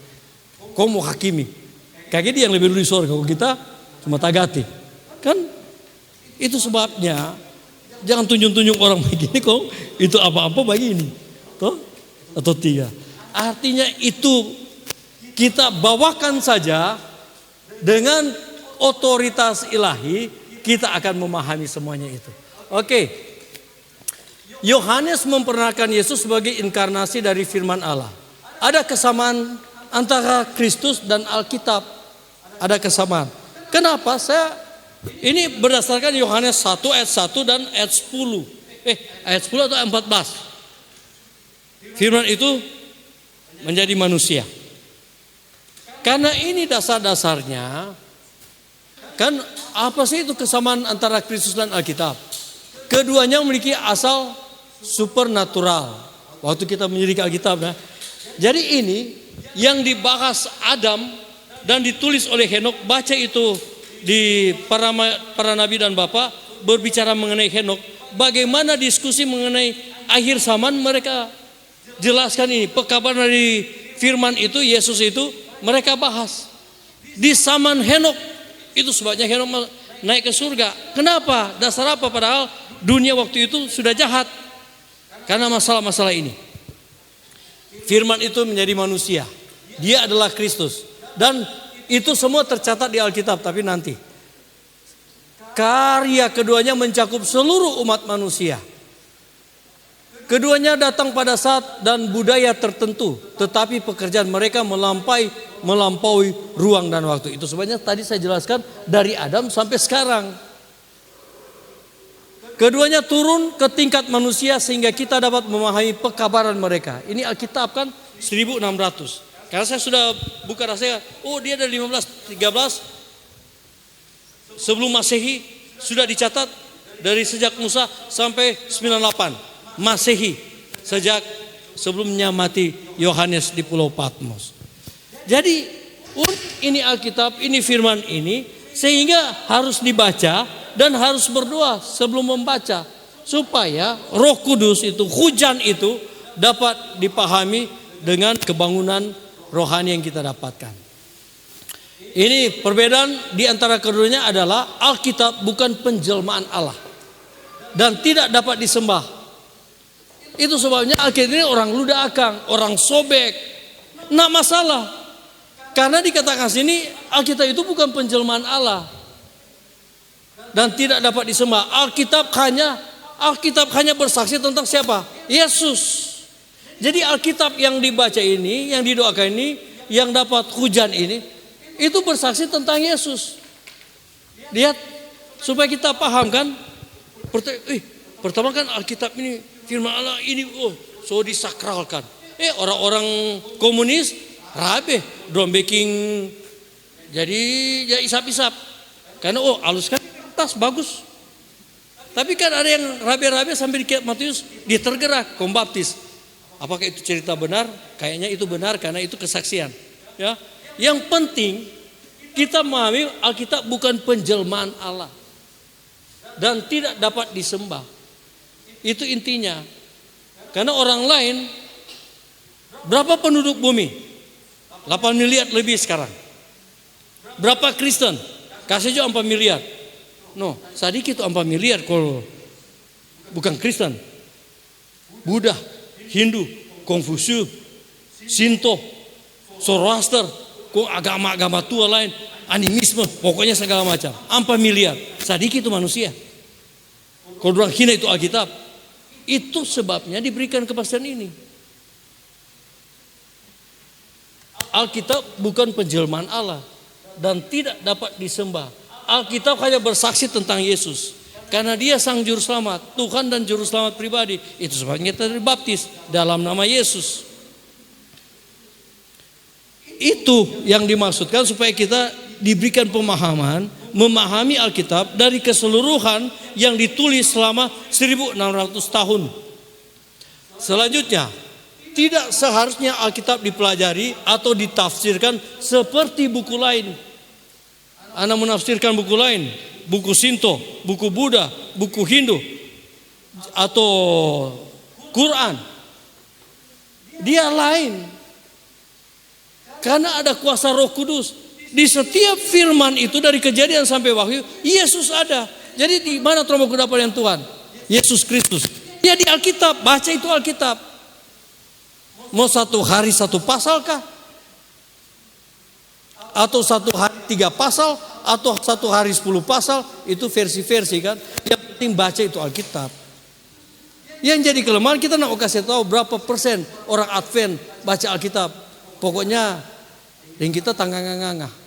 Kau mau hakimi. Kayak dia yang lebih dulu di surga, kalau kita cuma tagati. Kan itu sebabnya jangan tunjuk-tunjuk orang begini kok itu apa-apa begini. Toh? Atau tiga. Artinya itu kita bawakan saja dengan otoritas ilahi, kita akan memahami semuanya itu. Oke. Yohanes memperkenalkan Yesus sebagai inkarnasi dari firman Allah. Ada kesamaan antara Kristus dan Alkitab. Ada kesamaan. Kenapa? Ini berdasarkan Yohanes 1 ayat 1 dan ayat 10. Ayat 10 atau ayat 14. Firman itu menjadi manusia. Karena ini dasar-dasarnya. Kan apa sih itu kesamaan antara Kristus dan Alkitab? Keduanya memiliki asal supernatural. Waktu kita menyelidiki Alkitab, nah. Jadi ini yang dibahas Adam dan ditulis oleh Henok, baca itu di para nabi dan bapak berbicara mengenai Henok. Bagaimana diskusi mengenai akhir zaman mereka jelaskan ini. Pekabaran dari firman itu, Yesus itu mereka bahas. Di zaman Henok, itu sebabnya Henok naik ke surga. Kenapa? Dasar apa? Padahal dunia waktu itu sudah jahat. Karena masalah-masalah ini. Firman itu menjadi manusia. Dia adalah Kristus. Dan itu semua tercatat di Alkitab. Tapi nanti. Karya keduanya mencakup seluruh umat manusia. Keduanya datang pada saat dan budaya tertentu. Tetapi pekerjaan mereka melampaui ruang dan waktu. Itu sebabnya tadi saya jelaskan dari Adam sampai sekarang. Keduanya turun ke tingkat manusia sehingga kita dapat memahami pekabaran mereka. Ini Alkitab kan 1600. Karena saya sudah buka rasanya, dia dari 15, 13 sebelum Masehi sudah dicatat dari sejak Musa sampai 98 Masehi, sejak sebelumnya mati Yohanes di Pulau Patmos. Jadi ini Alkitab, ini firman ini, sehingga harus dibaca dan harus berdoa sebelum membaca, supaya Roh Kudus itu, hujan itu dapat dipahami dengan kebangunan rohani yang kita dapatkan. Ini perbedaan di antara keduanya adalah Alkitab bukan penjelmaan Allah dan tidak dapat disembah. Itu sebabnya Alkitab ini orang luda akang, orang sobek. Nggak masalah. Karena dikatakan sini Alkitab itu bukan penjelmaan Allah dan tidak dapat disembah. Alkitab hanya bersaksi tentang siapa? Yesus. Jadi Alkitab yang dibaca ini, yang didoakan ini, yang dapat hujan ini, itu bersaksi tentang Yesus. Lihat, supaya kita paham kan. Pertama kan Alkitab ini firman Allah ini so disakralkan. Orang-orang komunis rabe drum baking, jadi ya isap-isap. Karena halus kan tas bagus. Tapi kan ada yang rabe-rabe sampai di Kiat Matius dia tergerak kaum baptis. Apakah itu cerita benar? Kayaknya itu benar karena itu kesaksian. Ya. Yang penting kita memahami Alkitab bukan penjelmaan Allah dan tidak dapat disembah. Itu intinya. Karena orang lain, berapa penduduk bumi? 8 miliar lebih sekarang. Berapa Kristen? Kasih juga 4 miliar. No, sedikit 4 miliar kalau bukan Kristen. Buddha, Hindu, Konfusius, Shinto, Zoroaster, agama-agama tua lain, animisme, pokoknya segala macam. 4 miliar, sedikit itu manusia. Kalau orang hina itu Alkitab, itu sebabnya diberikan kepastian ini. Alkitab bukan penjelmaan Allah dan tidak dapat disembah. Alkitab hanya bersaksi tentang Yesus. Karena dia sang juru selamat, Tuhan dan juru selamat pribadi. Itu sebabnya kita dibaptis dalam nama Yesus. Itu yang dimaksudkan supaya kita diberikan pemahaman, memahami Alkitab dari keseluruhan yang ditulis selama 1600 tahun. Selanjutnya, tidak seharusnya Alkitab dipelajari atau ditafsirkan seperti buku lain. Anda menafsirkan buku lain, buku Shinto, buku Buddha, buku Hindu, atau Quran. Dia lain. Karena ada kuasa Roh Kudus. Di setiap firman itu dari Kejadian sampai Wahyu, Yesus ada. Jadi di mana teroboh kedapan yang Tuhan? Yesus Kristus. Ya di Alkitab, baca itu Alkitab. Mau 1 hari 1 pasal kah? Atau 1 hari 3 pasal? Atau 1 hari 10 pasal? Itu versi-versi kan. Yang penting baca itu Alkitab. Yang jadi kelemahan kita nak kasih tahu berapa persen orang Advent baca Alkitab. Pokoknya dan kita tanggang-ngangah.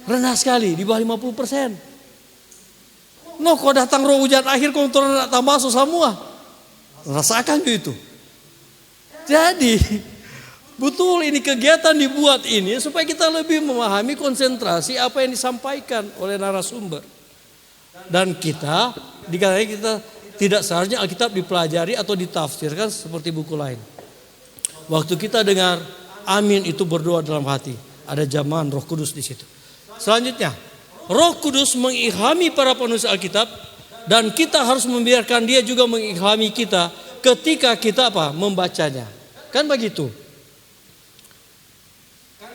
Rendah sekali, di bawah 50%. No, kok datang roh hujan akhir kau turun tak masuk semua. Rasakan itu. Jadi, betul ini kegiatan dibuat ini supaya kita lebih memahami konsentrasi apa yang disampaikan oleh narasumber. Dan kita, dikatakan kita tidak seharusnya Alkitab dipelajari atau ditafsirkan seperti buku lain. Waktu kita dengar amin itu berdoa dalam hati. Ada jamahan Roh Kudus di situ. Selanjutnya, Roh Kudus mengilhami para penulis Alkitab dan kita harus membiarkan dia juga mengilhami kita ketika kita membacanya. Kan begitu.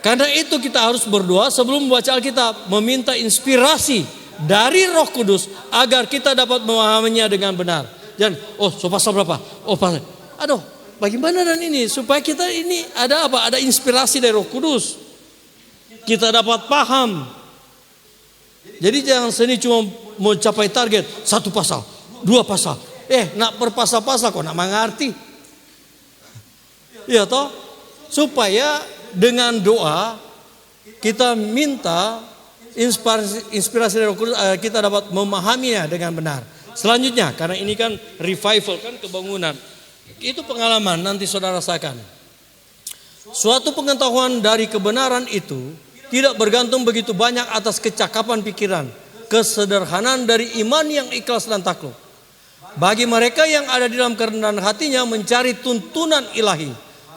Karena itu kita harus berdoa sebelum membaca Alkitab, meminta inspirasi dari Roh Kudus agar kita dapat memahaminya dengan benar. Dan pasal berapa? Pasal. Bagaimana dan ini supaya kita ini ada apa? Ada inspirasi dari Roh Kudus. Kita dapat paham. Jadi jangan seni cuma mau capai target 1 pasal, 2 pasal. Nak per pasal-pasal kok nak mengerti. Ya toh? Supaya dengan doa kita minta inspirasi dari Roh Kudus kita dapat memahaminya dengan benar. Selanjutnya, karena ini kan revival kan kebangunan. Itu pengalaman nanti saudara rasakan. Suatu pengetahuan dari kebenaran itu tidak bergantung begitu banyak atas kecakapan pikiran, kesederhanaan dari iman yang ikhlas dan takluk. Bagi mereka yang ada di dalam kerendahan hatinya mencari tuntunan ilahi,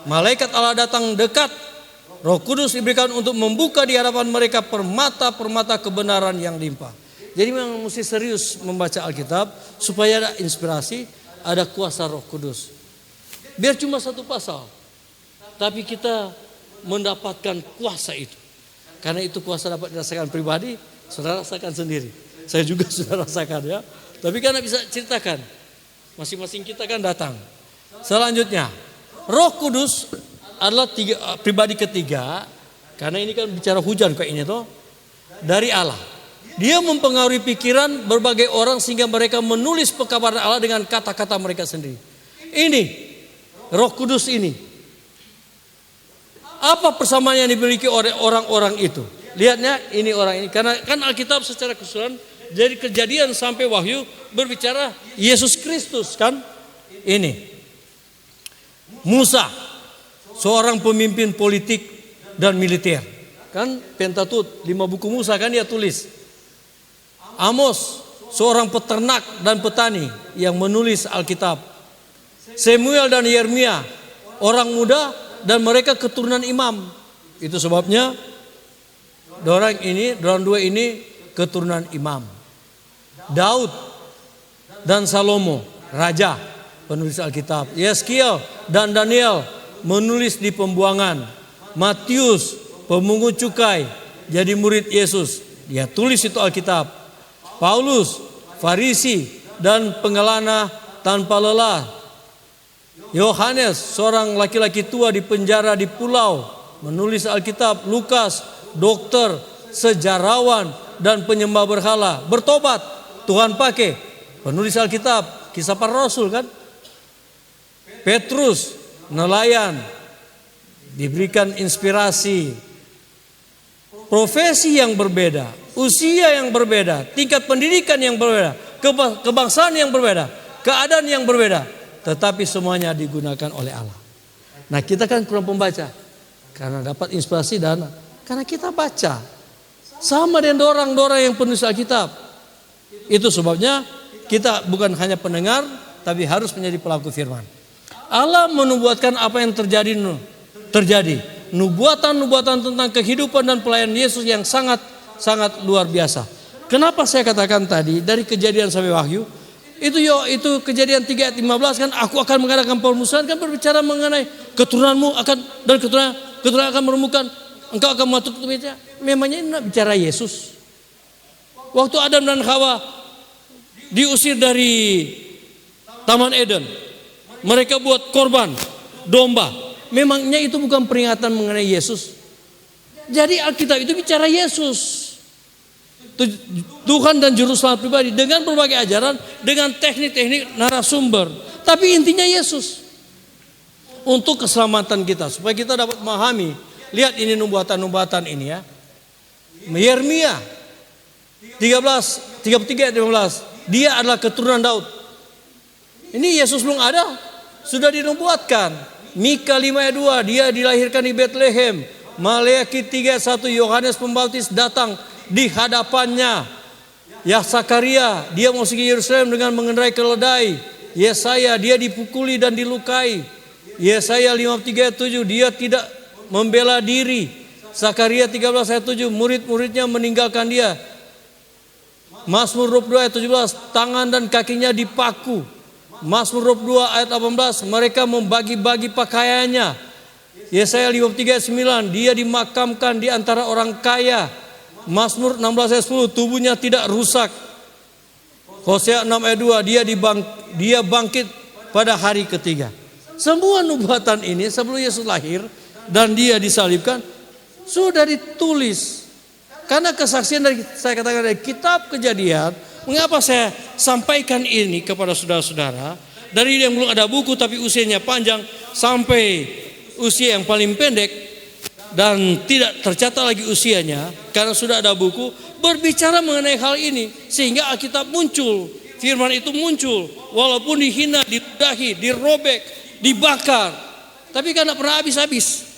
malaikat Allah datang dekat. Roh Kudus diberikan untuk membuka di hadapan mereka permata-permata kebenaran yang limpah. Jadi memang mesti serius membaca Alkitab supaya ada inspirasi, ada kuasa Roh Kudus. Biar cuma satu pasal, tapi kita mendapatkan kuasa itu. Karena itu kuasa dapat dirasakan pribadi, saudara rasakan sendiri. Saya juga sudah rasakan ya. Tapi karena bisa ceritakan, masing-masing kita kan datang. Selanjutnya, Roh Kudus adalah pribadi ketiga, karena ini kan bicara hujan kayak ini toh, dari Allah. Dia mempengaruhi pikiran berbagai orang sehingga mereka menulis pekabaran Allah dengan kata-kata mereka sendiri. Ini Roh Kudus ini. Apa persamaan yang dimiliki oleh orang-orang itu? Lihatnya ini orang ini, karena kan Alkitab secara keseluruhan dari Kejadian sampai Wahyu berbicara Yesus Kristus kan? Ini Musa, seorang pemimpin politik dan militer. Kan Pentatut, 5 buku Musa kan dia tulis. Amos, seorang peternak dan petani yang menulis Alkitab. Samuel dan Yeremia, orang muda dan mereka keturunan imam. Itu sebabnya orang dua ini keturunan imam. Daud dan Salomo, raja, penulis Alkitab. Yeskiel dan Daniel menulis di pembuangan. Matius, pemungut cukai, jadi murid Yesus. Dia tulis itu Alkitab. Paulus, Farisi dan pengelana tanpa lelah. Yohanes, seorang laki-laki tua di penjara di pulau, menulis Alkitab. Lukas, dokter, sejarawan dan penyembah berhala, bertobat, Tuhan pakai, penulis Alkitab. Kisah para Rasul kan. Petrus, nelayan, diberikan inspirasi. Profesi yang berbeda, usia yang berbeda, tingkat pendidikan yang berbeda, kebangsaan yang berbeda, keadaan yang berbeda, tetapi semuanya digunakan oleh Allah. Nah, kita kan kurang pembaca karena dapat inspirasi dan karena kita baca sama dengan orang-orang yang penulis Alkitab. Itu sebabnya kita bukan hanya pendengar, tapi harus menjadi pelaku firman. Allah menubuatkan apa yang terjadi. Nubuatan-nubuatan tentang kehidupan dan pelayanan Yesus yang sangat luar biasa. Kenapa saya katakan tadi dari Kejadian sampai Wahyu? Itu Kejadian 3 ayat 15 kan, aku akan mengadakan permusuhan, kan berbicara mengenai keturunanmu akan dan keturunan akan menemukan, engkau akan masuk ke meja. Memangnya ini bicara Yesus. Waktu Adam dan Hawa diusir dari Taman Eden, mereka buat korban domba. Memangnya itu bukan peringatan mengenai Yesus? Jadi Alkitab itu bicara Yesus, Tuhan dan juru selamat pribadi dengan berbagai ajaran, dengan teknik-teknik narasumber. Tapi intinya Yesus untuk keselamatan kita, supaya kita dapat memahami. Lihat ini nubuatan-nubuatan ini ya. Yeremia 33 ayat 15, dia adalah keturunan Daud. Ini Yesus belum ada, sudah dinubuatkan. Mika 5 ayat 2, dia dilahirkan di Bethlehem. Maleakhi 3 ayat 1, Yohanes Pembaptis datang di hadapannya. Zakaria, dia masuk ke Yerusalem dengan mengendarai keledai. Yesaya, dia dipukuli dan dilukai. Yesaya 53 ayat 7, dia tidak membela diri. Zakaria 13 ayat 7, murid-muridnya meninggalkan dia. Mazmur 22 ayat 17, tangan dan kakinya dipaku. Mazmur 22 ayat 18, mereka membagi-bagi pakaiannya. Yesaya 53 ayat 9, dia dimakamkan di antara orang kaya. Mazmur 16 ayat 10, tubuhnya tidak rusak. Hosea 6 ayat 2, dia bangkit pada hari ketiga. Semua nubuatan ini sebelum Yesus lahir dan dia disalibkan sudah ditulis. Karena kesaksian dari saya katakan dari kitab Kejadian. Mengapa saya sampaikan ini kepada saudara-saudara? Dari yang belum ada buku tapi usianya panjang sampai usia yang paling pendek dan tidak tercatat lagi usianya, karena sudah ada buku berbicara mengenai hal ini, sehingga Alkitab muncul, firman itu muncul, walaupun dihina, diludahi, dirobek, dibakar, tapi kan tidak pernah habis-habis.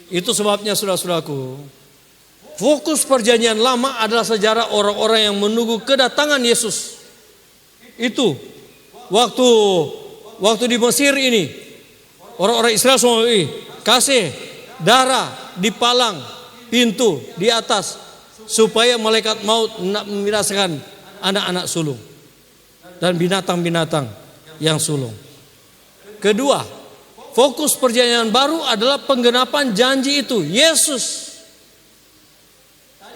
Itu sebabnya saudara-saudaraku, fokus perjanjian lama adalah sejarah orang-orang yang menunggu kedatangan Yesus. Itu waktu di Mesir ini, orang-orang Israel semua kasih darah di palang pintu di atas supaya malaikat maut membinasakan anak-anak sulung dan binatang-binatang yang sulung. Kedua, fokus perjanjian baru adalah penggenapan janji itu, Yesus.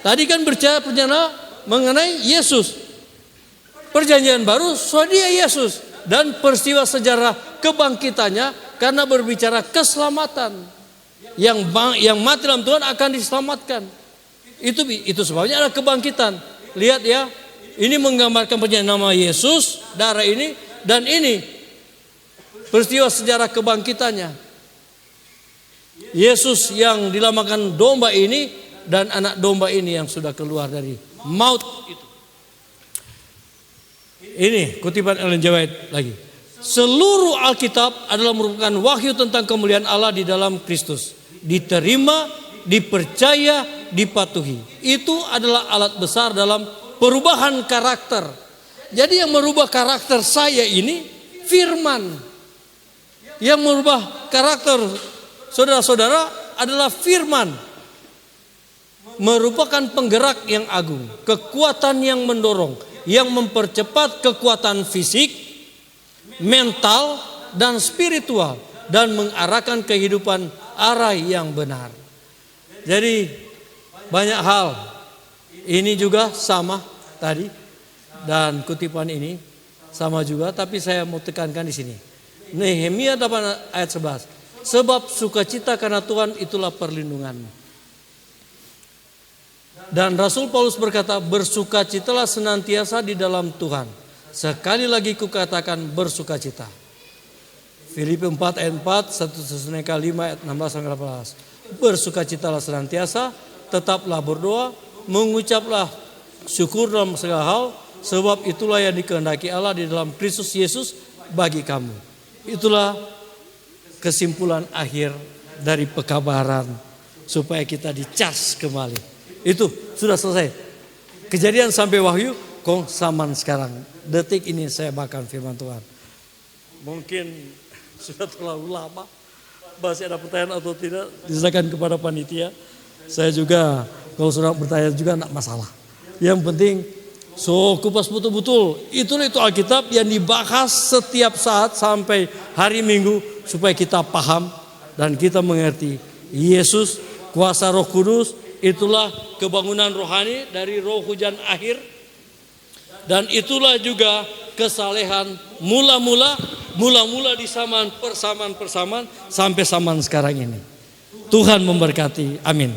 Tadi kan berbicara perjanjian mengenai Yesus. Perjanjian baru soal dia Yesus dan peristiwa sejarah kebangkitannya karena berbicara keselamatan. Yang mati dalam Tuhan akan diselamatkan. Itu sebabnya ada kebangkitan. Lihat ya, ini menggambarkan perjanjian nama Yesus, darah ini, dan ini peristiwa sejarah kebangkitannya. Yesus yang dilambangkan domba ini dan anak domba ini yang sudah keluar dari maut itu. Ini kutipan Ellen G. White lagi. Seluruh Alkitab adalah merupakan wahyu tentang kemuliaan Allah di dalam Kristus. Diterima, dipercaya, dipatuhi. Itu adalah alat besar dalam perubahan karakter. Jadi yang merubah karakter saya ini firman. Yang merubah karakter saudara-saudara adalah firman. Merupakan penggerak yang agung, kekuatan yang mendorong, yang mempercepat kekuatan fisik, mental, dan spiritual, dan mengarahkan kehidupan arah yang benar. Jadi banyak hal. Ini juga sama tadi, dan kutipan ini sama juga, tapi saya mau tekankan di sini. Nehemia 8 ayat 11. Sebab sukacita karena Tuhan itulah perlindunganmu. Dan Rasul Paulus berkata, bersukacitalah senantiasa di dalam Tuhan. Sekali lagi kukatakan bersukacita. Filipi 4 ayat 4, 1 Tesalonika 5 ayat 16-18. Bersukacitalah senantiasa, tetaplah berdoa, mengucaplah syukur dalam segala hal, sebab itulah yang dikehendaki Allah di dalam Kristus Yesus bagi kamu. Itulah kesimpulan akhir dari pekabaran supaya kita dicas kembali. Itu sudah selesai. Kejadian sampai Wahyu, kok zaman sekarang. Detik ini saya makan firman Tuhan. Mungkin sudah terlalu lama. Masih ada pertanyaan atau tidak, diserahkan kepada panitia. Saya juga kalau sudah bertanya juga tidak masalah. Yang penting kupas betul-betul. Itu Alkitab yang dibahas setiap saat sampai hari Minggu supaya kita paham dan kita mengerti Yesus, kuasa Roh Kudus. Itulah kebangunan rohani dari roh hujan akhir. Dan itulah juga kesalehan mula-mula di persamaan sampai zaman sekarang ini. Tuhan memberkati. Amin.